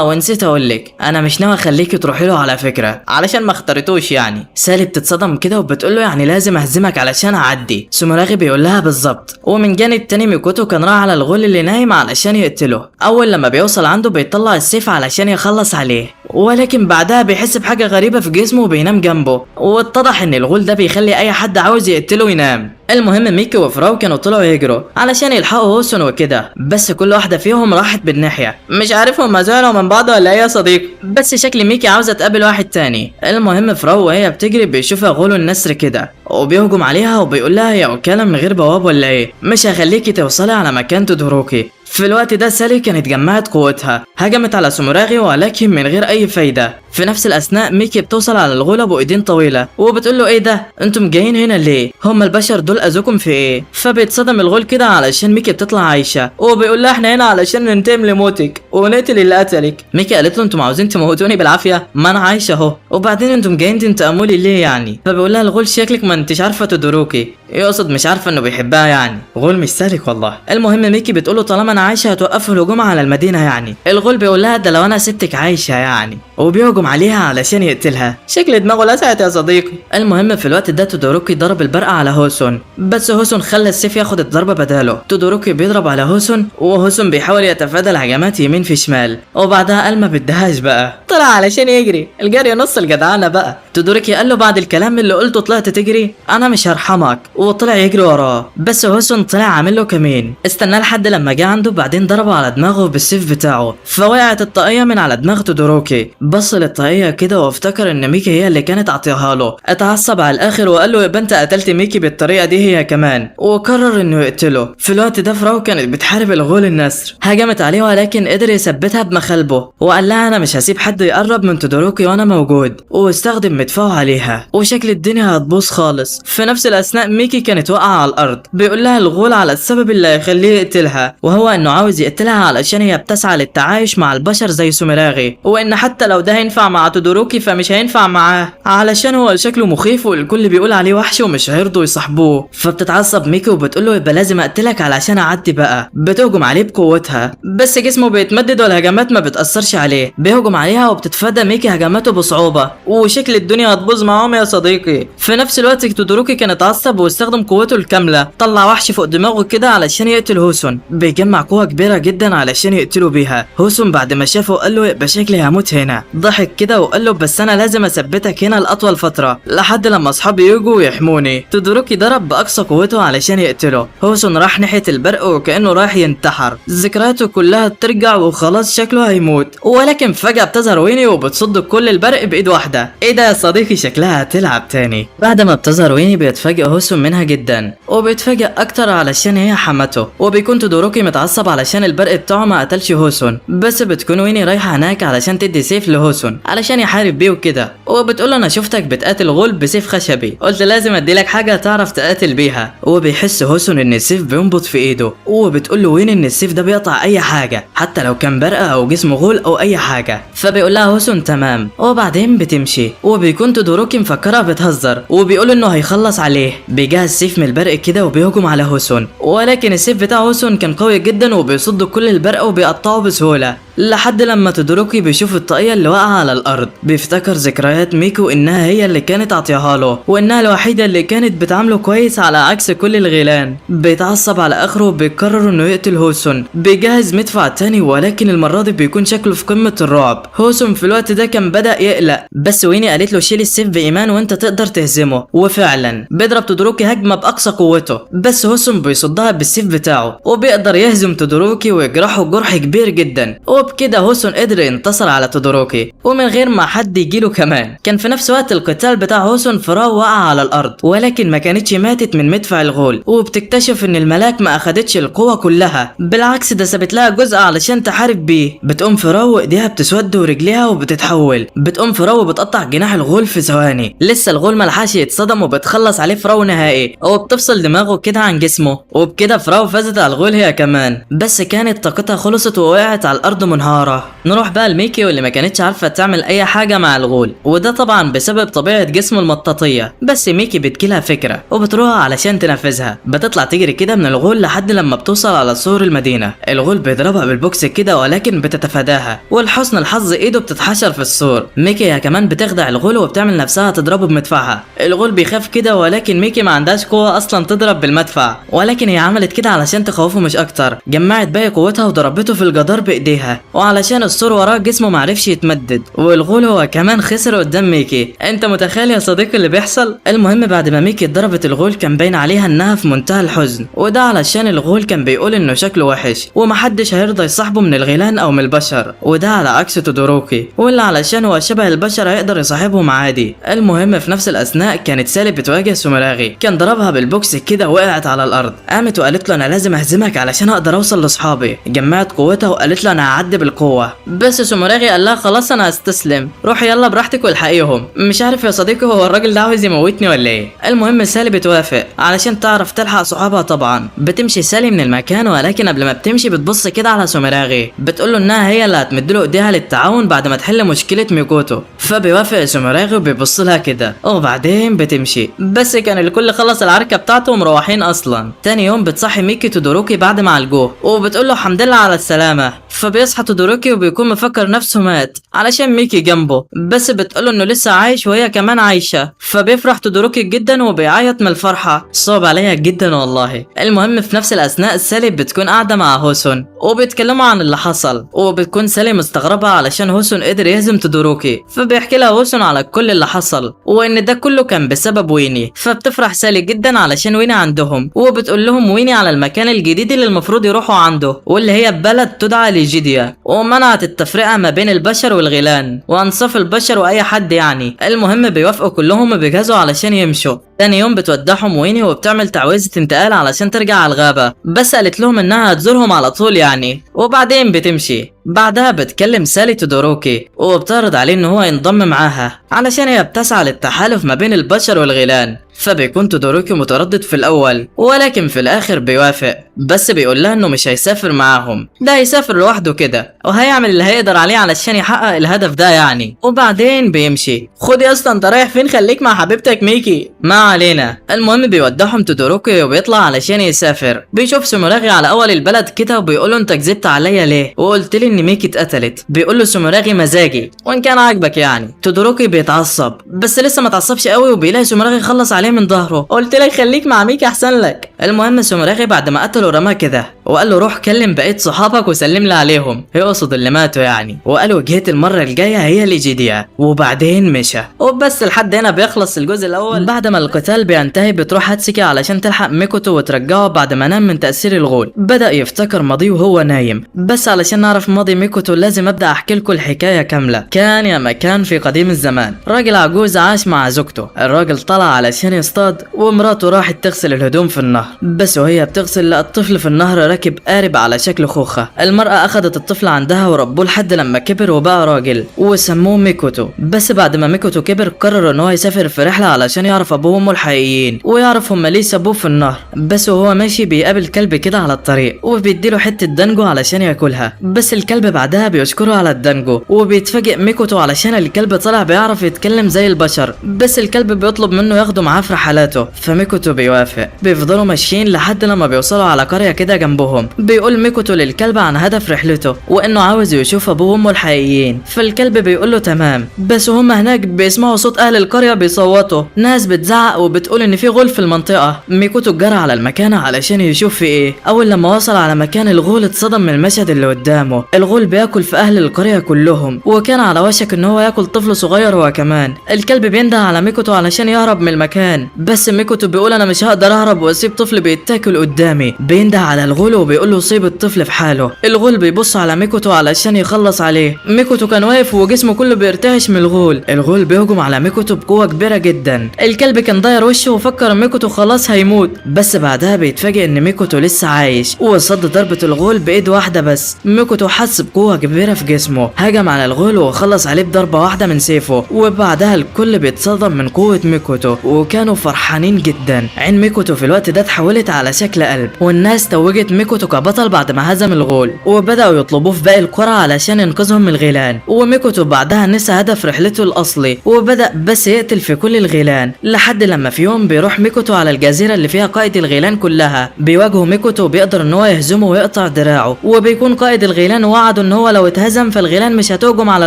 Speaker 1: ونسيت اقولك، انا مش ناوي اخليكي تروحي له على فكره علشان ما اختارتوش يعني. سالي بتتصدم كده وبتقول له يعني لازم اهزمك علشان اعدي. سوموراغي بيقول لها بالظبط. ومن جانب تاني ميكوتو كان راح على الغول اللي نايم علشان يقتله. اول لما بيوصل عنده بيطلع السيف علشان يخلص عليه، ولكن بعدها بيحس بحاجه غريبه في جسمه وبينام جنبه، واتضح ان الغول ده بيخلي اي حد عاوز يقتله ينام. المهم ميكي وفراو كانوا طلعوا يجروا علشان يلحقوا هوسون وكده، بس كل واحده فيهم راحت بالناحيه. مش عارف هما زعلوا من بعض ولا ايه يا صديقي، بس شكل ميكي عاوزه تقابل واحد تاني. المهم فراو وهي بتجري بيشوفها غول النسر كده وبيهجم عليها وبيقول لها يا وكاله من غير بواب ولا ايه، مش هخليكي توصلي على مكان تودوروكي. في الوقت ده سالي كانت جمعت قوتها، هجمت على سوموراغي ولكن من غير اي فايده. في نفس الاثناء ميكي بتوصل على الغول ابو ايدين طويله وبتقول له ايه ده، انتم جايين هنا ليه؟ هم البشر دول اذوكم في ايه؟ فبيتصدم الغول كده علشان ميكي بتطلع عايشه وبيقول لها احنا هنا علشان ننتقم لموتك ونقتل اللي قتلك. ميكي قالت له انتم عاوزين تموتوني بالعافيه؟ ما انا عايشه اهو، وبعدين انتم جايين تنتقموا لي ليه يعني؟ فبيقول لها الغول شكلك ما انتش عارفه تودوروكي، يقصد مش عارفه انه بيحبها يعني. غول مش سالك والله. المهم ميكي بتقول له طالما انا عايشه هتوقفوا الهجوم على المدينه يعني. الغول بيقول لها ده لو انا سبتك عايشه يعني، وبيهجم عليها علشان يقتلها. شكل دماغه لسعت يا صديقي. المهم في الوقت ده تودوروكي ضرب البرقه على هوسون، بس هوسون خلى السيف ياخد الضربه بداله. تودوروكي بيضرب على هوسون وهوسون بيحاول يتفادى الهجمات يمين في شمال، وبعدها قال ما بدهاش بقى، طلع علشان يجري. الجري نص الجدعانه بقى. تودوروكي قال له بعد الكلام اللي قلته طلعت تجري، انا مش هرحمك، وطلع يجري وراه. بس هوسون طلع عامل له كمين، استناه لحد لما جه عنده، بعدين ضربه على دماغه بالسيف بتاعه، فوقعت الطاقيه من على دماغ تودوروكي. بص للطاقيه كده وافتكر ان ميكي هي اللي كانت عطيها له، اتعصب على الاخر وقال له يبقى انت قتلت ميكي بالطريقه دي هي كمان، وقرر انه يقتله. في الوقت ده فراو كانت بتحارب الغول النسر، هجمت عليه ولكن قدر يثبتها بمخالبه، وقال لها انا مش هسيب حد يقرب من تودوروكي وانا موجود، واستخدم مدفعه عليها، وشكل الدنيا هتبوظ خالص. في نفس الاثناء ميكي كانت واقعه على الارض، بيقول لها الغول على السبب اللي هيخليه يقتلها، وهو انه عاوز يقتلها علشان هي بتسعى للتعايش مع البشر زي سوموراغي، وان حتى لو ده هينفع مع تودوروكي فمش هينفع معاه علشان هو شكله مخيف والكل بيقول عليه وحش ومش هيرضوا يصاحبوه. فبتتعصب ميكي وبتقول له يبقى لازم اقتلك علشان اعدي بقى. بتهجم عليه بقوتها، بس جسمه بيتمدد والهجمات ما بتاثرش عليه، بيهجم عليها وبتتفادى ميكي هجماته بصعوبه، وشكل الدنيا هتبوظ معاهم يا صديقي. في نفس الوقت تودوروكي كان اتعصب واستخدم قوته الكامله، طلع وحش فوق دماغه كده علشان يقتل هوسون، بيجمع قوه كبيره جدا علشان يقتله بيها. هوسون بعد ما شافه قال له يبقى شكلي هموت هنا، ضحك كده وقال له بس انا لازم اثبتك هنا لاطول فتره لحد لما اصحابي يجوا ويحموني. تودوروكي ضرب باقصى قوته علشان يقتله. هوسون راح ناحيه البرق وكانه رايح ينتحر، ذكرياته كلها ترجع وخلاص شكله هيموت، ولكن فجاه بتظهر ويني وبتصد كل البرق بايد واحده. ايه ده يا صديقي، شكلها هتلعب تاني. بعد ما بتظهر ويني بيتفاجئ هوسون منها جدا، وبيتفاجئ اكتر علشان هي حمته، وبيكون تودوروكي متعصب علشان البرق بتاعه ما قتلش هوسون، بس بتكون ويني رايحه هناك علشان تدي سيف لهوسون علشان يحارب بيه وكده، وبتقول له انا شفتك بتقاتل غول بسيف خشبي، قلت لازم اديلك حاجه تعرف تقاتل بيها. وبيحس هوسون ان السيف بينبض في ايده، وبتقول له وين ان السيف ده بيقطع اي حاجه حتى لو كان برقه او جسم غول او اي حاجه. فبيقول لها هوسون تمام، وبعدين بتمشي، وبيكون تودوروكي مفكرها بتهزر، وبيقول انه هيخلص عليه. بيجهز سيف من البرق كده وبيهجم على هوسون، ولكن السيف بتاع هوسون كان قوي جدا وبيصد كل البرق وبيقطعه بسهوله. لحد لما تودوروكي بيشوف الطاقية اللي واقعة على الأرض، بيفتكر ذكريات ميكو إنها هي اللي كانت عطيها له وإنها الوحيدة اللي كانت بتعامله كويس على عكس كل الغيلان. بيتعصب على آخره وبيقرر إنه يقتل هوسون. بيجهز مدفع تاني ولكن المرة دي بيكون شكله في قمة الرعب. هوسون في الوقت ده كان بدأ يقلق، بس ويني قالت له شيل السيف بإيمان وأنت تقدر تهزمه، وفعلا بيضرب تودوروكي هجمة بأقصى قوته، بس هوسون بيصدها بالسيف بتاعه وبيقدر يهزم تودوروكي ويجرحه جرح كبير جدا. وبكده هوسون قدر ينتصر على تودوروكي ومن غير ما حد يجيله كمان. كان في نفس وقت القتال بتاع هوسون فراو وقع على الأرض ولكن ما كانتش ماتت من مدفع الغول، وبتكتشف ان الملاك ما اخدتش القوة كلها، بالعكس ده سابت لها جزء علشان تحارب بيه. بتقوم فراو ايديها بتسود ورجليها وبتتحول. بتقوم فراو بتقطع جناح الغول في ثواني. لسه الغول ملحقش يتصدم وبتخلص عليه فراو نهائي وبتفصل دماغه كده عن جسمه، وبكده فراو فازت على الغول هي كمان، بس كانت طاقتها خلصت ووقعت على الارض منهارة. نروح بقى لميكي واللي ما كانتش عارفة تعمل اي حاجة مع الغول، وده طبعا بسبب طبيعة جسمه المطاطية، بس ميكي بتجيلها فكرة وبتروح علشان تنفذها. بتطلع تجري كده من الغول لحد لما بتوصل على سور المدينة. الغول بيضربها بالبوكس كده ولكن بتتفاداها، ولحسن الحظ ايده بتتحشر في السور. ميكي هي كمان بتخدع الغول وبتعمل نفسها تضربه بمدفعها. الغول بيخاف كده ولكن ميكي ما عندهاش قوة اصلا تضرب بالمدفع، ولكن هي عملت كده علشان تخوفه مش اكتر. جمعت باقي قوتها وضربته في الجدار بايديها، وعلشان السور وراه جسمه معرفش يتمدد، والغول هو كمان خسر قدام ميكي. انت متخيل يا صديقي اللي بيحصل؟ المهم بعد ما ميكي اتضربت الغول كان باين عليها انها في منتهى الحزن، وده علشان الغول كان بيقول انه شكله وحش ومحدش هيرضى يصاحبه من الغيلان او من البشر، وده على عكس تودوروكي واللي علشان هو شبه البشر هيقدر يصاحبهم عادي. المهم في نفس الاثناء كانت سالي بتواجه سومراغي، كان ضربها بالبوكس كده وقعت على الارض. قامت وقالت له انا لازم اهزمك علشان اقدر اوصل لاصحابي. جمعت قوتها وقالت له انا هعدي بالقوه، بس سومراغي قال لها خلاص انا هستسلم، روحي يلا براحتك والحقيهم. مش عارف يا صديقي هو الراجل ده عاوز يموتني ولا ايه؟ المهم سالي بتوافق علشان تعرف تلحق صحابها. طبعا بتمشي سالي من المكان ولكن قبل ما بتمشي بتبص كده على سومراغي، بتقول له انها هي اللي هتمدله ايديها للتعاون بعد ما تحل مشكله ميكوتو. فبيوافق سومراغي وبيبص لها كده وبعدين بتمشي. بس كان الكل خلص العركه بتاعته ومروحين اصلا. تاني يوم بتصحي ميكي تودوروكي بعد ما عالجوه وبتقول له الحمد لله على السلامه. فبيصحى تودوروكي وبيكون مفكر نفسه مات علشان ميكي جنبه، بس بتقوله انه لسه عايش وهي كمان عايشه. فبيفرح تودوروكي جدا وبيعيط من الفرحه. صعب عليها جدا والله. المهم في نفس الاثناء سالي بتكون قاعده مع هوسون وبيتكلموا عن اللي حصل، وبتكون سالي مستغربه علشان هوسون قدر يهزم تودوروكي. فبيحكي لها هوسون على كل اللي حصل وان ده كله كان بسبب ويني. فبتفرح سالي جدا علشان ويني عندهم، وبتقول لهم ويني على المكان الجديد اللي المفروض يروحوا عنده واللي هي بلد تدعى ليجيديا، ومنعت التفرقه ما بين البشر والغيلان وانصاف البشر واي حد يعني. المهم بيوافقوا كلهم وبيجهزوا علشان يمشوا. تاني يوم بتودعهم ويني وبتعمل تعويذة انتقال علشان ترجع على الغابة، بس قالت لهم انها هتزورهم على طول يعني، وبعدين بتمشي. بعدها بتكلم سالي تودوروكي وبتعرض عليه ان هو ينضم معاها علشان هي بتسعى للتحالف ما بين البشر والغيلان. فبيكون تودوروكي متردد في الاول ولكن في الاخر بيوافق، بس بيقول لها انه مش هيسافر معاهم، ده هيسافر لوحده كده وهيعمل اللي هيقدر عليه علشان يحقق الهدف ده يعني. وبعدين بيمشي. خد يا اسطى انت رايح فين؟ خليك مع حبيبتك ميكي. ما علينا. المهم بيودعهم تودوروكي وبيطلع علشان يسافر. بيشوف سومراغي على اول البلد كده وبيقول له انت كذبت عليا ليه وقلت لي ان ميكي اتقتلت. بيقول له سومراغي مزاجي وان كان عاجبك يعني. تودوروكي بيتعصب بس لسه ما اتعصبش قوي وبيلاقي سومراغي خلص عليه من ظهره. قلت لك خليك مع ميكي احسن لك. المهم سومراغي بعد ما قتله رماه كده وقال له روح كلم بقيه صحابك وسلم لي عليهم، يقصد اللي ماتوا يعني، وقال وجهت المره الجايه هي ليجيديا. وبعدين مشى. وبس لحد هنا بيخلص الجزء الاول. بعد ما القتال بينتهي بتروح هاتسوكي علشان تلحق ميكوتو وترجعه بعد ما نام من تاثير الغول. بدا يفتكر ماضيه وهو نايم، بس علشان نعرف ماضي ميكوتو لازم ابدا احكي لكم الحكايه كامله. كان يا مكان في قديم الزمان راجل عجوز عاش مع زوجته. الراجل طلع علشان يصطاد ومراته راحت تغسل الهدوم في النهر، بس وهي بتغسل لقى الطفل في النهر راكب قارب على شكل خوخه. المراه اخذت الطفل عندها وربوه لحد لما كبر وبقى راجل وسموه ميكوتو. بس بعد ما ميكوتو كبر قرر ان هو يسافر في رحله علشان يعرف ابوه وامه الحقيقيين ويعرف هم ليه سابوه في النهر. بس وهو ماشي بيقابل كلب كده على الطريق وبيديله حته دنجو علشان ياكلها، بس الكلب بعدها بيشكره على الدنجو. وبيتفاجئ ميكوتو علشان الكلب طلع بيعرف يتكلم زي البشر، بس الكلب بيطلب منه ياخده معاه في رحلاته. فميكوتو بيوافق. بيفضلوا ماشيين لحد لما بيوصلوا على قريه كده جنبهم. ابوهم. بيقول ميكوتو للكلب عن هدف رحلته وانه عاوز يشوف ابوه وامه الحقيقيين، فالكلب بيقول له تمام. بس هم هناك بيسمعوا صوت اهل القريه بيصوتوا، ناس بتزعق وبتقول ان في غول في المنطقه. ميكوتو جرى على المكان علشان يشوف في ايه. اول لما وصل على مكان الغول اتصدم من المشهد اللي قدامه. الغول بياكل في اهل القريه كلهم، وكان على وشك ان هو ياكل طفل صغير هو كمان. الكلب بينده على ميكوتو علشان يهرب من المكان، بس ميكوتو بيقول انا مش هقدر اهرب واسيب طفل بيتاكل قدامي. بينده على الغول وبيقول له سيب الطفل في حاله. الغول بيبص على ميكوتو علشان يخلص عليه. ميكوتو كان واقف وجسمه كله بيرتعش من الغول. الغول بيهجم على ميكوتو بقوه كبيره جدا. الكلب كان داير وشه وفكر ميكوتو خلاص هيموت، بس بعدها بيتفاجئ ان ميكوتو لسه عايش وصد ضربه الغول بايد واحده بس. ميكوتو حس بقوه كبيره في جسمه، هجم على الغول وخلص عليه بضربه واحده من سيفه، وبعدها الكل بيتصدم من قوه ميكوتو وكانوا فرحانين جدا. عين ميكوتو في الوقت ده اتحولت على شكل قلب، والناس توجت ميكوتو كبطل بعد ما هزم الغول، وبداوا يطلبوه في باقي القرى علشان ينقذهم من الغيلان. وميكوتو بعدها نسى هدف رحلته الاصلي وبدا بس يقتل في كل الغيلان، لحد لما في يوم بيروح ميكوتو على الجزيره اللي فيها قائد الغيلان كلها. بيواجهوا ميكوتو وبيقدر ان هو يهزمه ويقطع دراعه، وبيكون قائد الغيلان وعده ان هو لو اتهزم فالغيلان مش هتهجم على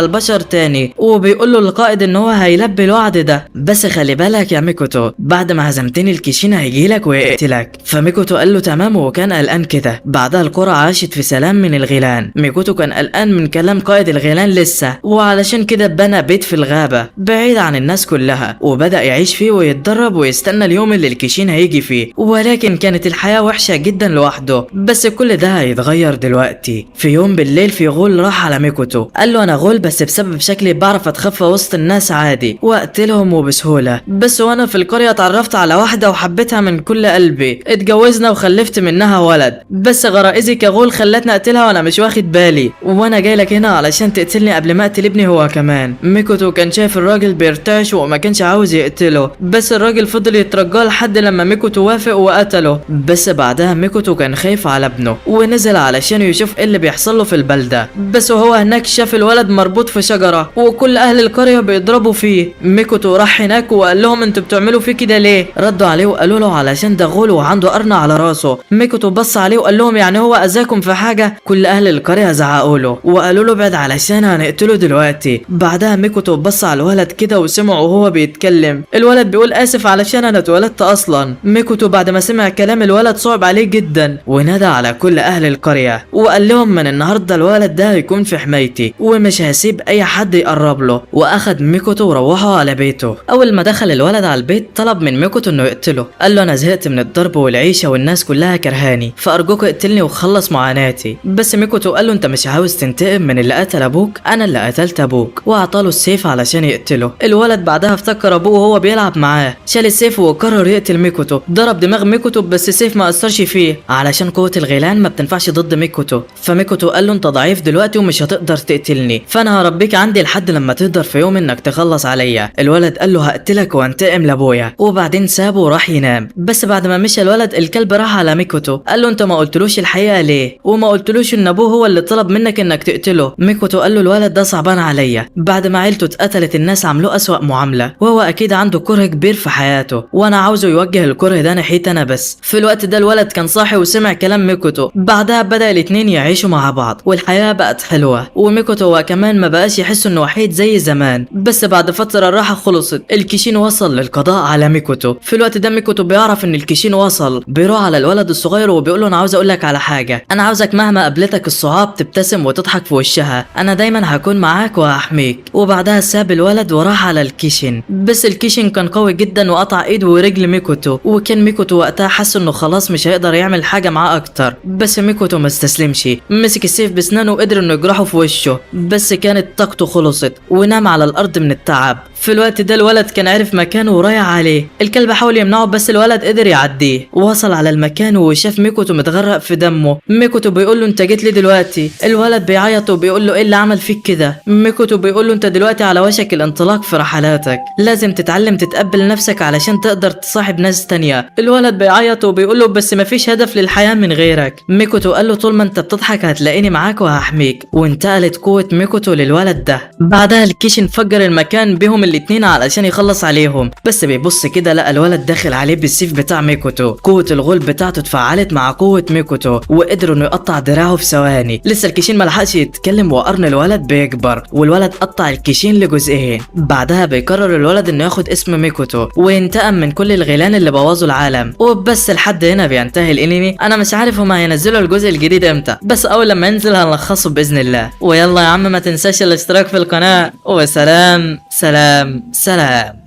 Speaker 1: البشر تاني، وبيقول له القائد ان هو هيلبي الوعد ده. بس خلي بالك يا ميكوتو، بعد ما هزمتني الكيشين هيجيلك ويقتلك. فميكوتو قال له تمام وكان قلقان كده. بعدها القرى عاشت في سلام من الغيلان. ميكوتو كان قلقان من كلام قائد الغيلان لسه، وعلشان كده بنى بيت في الغابه بعيد عن الناس كلها، وبدا يعيش فيه ويتدرب ويستنى اليوم اللي الكيشين هيجي فيه. ولكن كانت الحياه وحشه جدا لوحده، بس كل ده هيتغير دلوقتي. في يوم بالليل في غول راح على ميكوتو، قال له انا غول بس بسبب شكلي بعرف اتخفى وسط الناس عادي واقتلهم وبسهوله، بس وانا في القريه اتعرفت على واحده وحبيتها من كل قلبي، اتجوزنا وخلفت منها ولد، بس غرائزي كغول خلتني اقتلها وانا مش واخد بالي، وانا جاي لك هنا علشان تقتلني قبل ما اقتل ابني هو كمان. ميكوتو كان شايف الراجل بيرتعش وما كانش عاوز يقتله، بس الراجل فضل يترجاه لحد لما ميكوتو وافق وقتله. بس بعدها ميكوتو كان خايف على ابنه ونزل علشان يشوف ايه اللي بيحصل له في البلده، بس وهو هناك شاف الولد مربوط في شجره وكل اهل القريه بيضربوا فيه. ميكوتو راح هناك وقال لهم انتوا بتعملوا فيه كده ليه؟ ردوا عليه وقالوا له علشان ده غول وعنده قرن على راسه. ميكوتو بص عليه وقال لهم يعني هو اذاكم في حاجه؟ كل اهل القريه زعقوا له وقالوا له ابعد علشان هنقتله دلوقتي. بعدها ميكوتو بص على الولد كده وسمعه وهو بيتكلم. الولد بيقول اسف علشان انا اتولدت اصلا. ميكوتو بعد ما سمع كلام الولد صعب عليه جدا ونادى على كل اهل القريه وقال لهم من النهارده الولد ده هيكون في حمايتي ومش هسيب اي حد يقرب له. واخد ميكوتو وروحه على بيته. اول ما دخل الولد على البيت طلب من ميكوتو انه يقتله، قال له انا زهقت من الضرب والعيشه والناس كلها كرهاني، فارجوك اقتلني وخلص معاناتي. بس ميكوتو قال له انت مش عاوز تنتقم من اللي قتل ابوك؟ انا اللي قتلت ابوك، واعطاله السيف علشان يقتله. الولد بعدها افتكر ابوه وهو بيلعب معاه، شال السيف وقرر يقتل ميكوتو. ضرب دماغ ميكوتو بس السيف ما اثرش فيه علشان قوه الغيلان ما بتنفعش ضد ميكوتو. فميكوتو قال له انت ضعيف دلوقتي ومش هتقدر تقتلني، فانا هربيك عندي لحد لما تقدر في يوم انك تخلص عليا. الولد قال له هقتلك وانتقم لابويا، وبعدين سابه وراح ينام. بس بعد ما مشى الولد الكلب راح على ميكوتو قال له انت ما قلتلوش الحقيقه ليه؟ وما قلتلوش ان ابوه هو اللي طلب منك انك تقتله. ميكوتو قال له الولد ده صعبان عليا، بعد ما عيلته اتقتلت الناس عملوه اسوأ معامله، وهو اكيد عنده كره كبير في حياته وانا عاوزه يوجه الكره ده ناحيتي انا بس. في الوقت ده الولد كان صاحي وسمع كلام ميكوتو. بعدها بدا الاتنين يعيشوا مع بعض والحياه بقت حلوه، وميكوتو هو كمان ما بقاش يحس انه وحيد زي زمان. بس بعد فتره الراحه خلصت، الكيشين وصل للقضاء على ميكوتو. في الوقت ده ميكوتو بيعرف ان الكيشين وصل، بيروح على الولد الصغير وبيقول له انا عاوز اقول لك على حاجه، انا عاوزك مهما قابلتك الصعاب تبتسم وتضحك في وشها، انا دايما هكون معاك وهحميك. وبعدها ساب الولد وراح على الكيشين. بس الكيشين كان قوي جدا وقطع ايد ورجل ميكوتو، وكان ميكوتو وقتها حس انه خلاص مش هيقدر يعمل حاجه معاه اكتر. بس ميكوتو ما استسلمش، مسك السيف بسنانه وقدر انه يجرحه في وشه، بس كانت طاقته خلصت ونام على الارض من التعب. في الوقت ده الولد كان عارف مكانه ورايح عليه. الكلب حاول يمنعه بس الولد قدر يعديه. وصل على المكان وشاف ميكوتو متغرق في دمه. ميكوتو بيقول له انت جيت لي دلوقتي؟ الولد بيعيط وبيقول له ايه اللي عمل فيك كده؟ ميكوتو بيقول له انت دلوقتي على وشك الانطلاق في رحلاتك، لازم تتعلم تتقبل نفسك علشان تقدر تصاحب ناس تانية. الولد بيعيط وبيقول له بس مفيش هدف للحياة من غيرك. ميكوتو قال له طول ما انت بتضحك هتلاقيني معاك وهحميك. وانتقلت قوة ميكوتو للولد ده. بعدها الكيش انفجر المكان بيهم الاتنين علشان يخلص عليهم، بس بيبص كده لقى الولد داخل عليه بالسيف بتاع ميكوتو. قوة الغول بتاعته اتفعلت مع قوة ميكوتو وقدروا انه يقطع دراعه في ثواني. لسه الكيشين ما لحقش يتكلم وقرن الولد بيكبر، والولد قطع الكيشين لجزئين. بعدها بيقرر الولد انه ياخد اسم ميكوتو وينتقم من كل الغيلان اللي بوظوا العالم. وبس لحد هنا بينتهي الانمي. انا مش عارف هما هينزلوا الجزء الجديد امتى، بس اول لما ينزل هنلخصه باذن الله. ويلا يا عم ما تنساش الاشتراك في القناة، وسلام سلام سلام.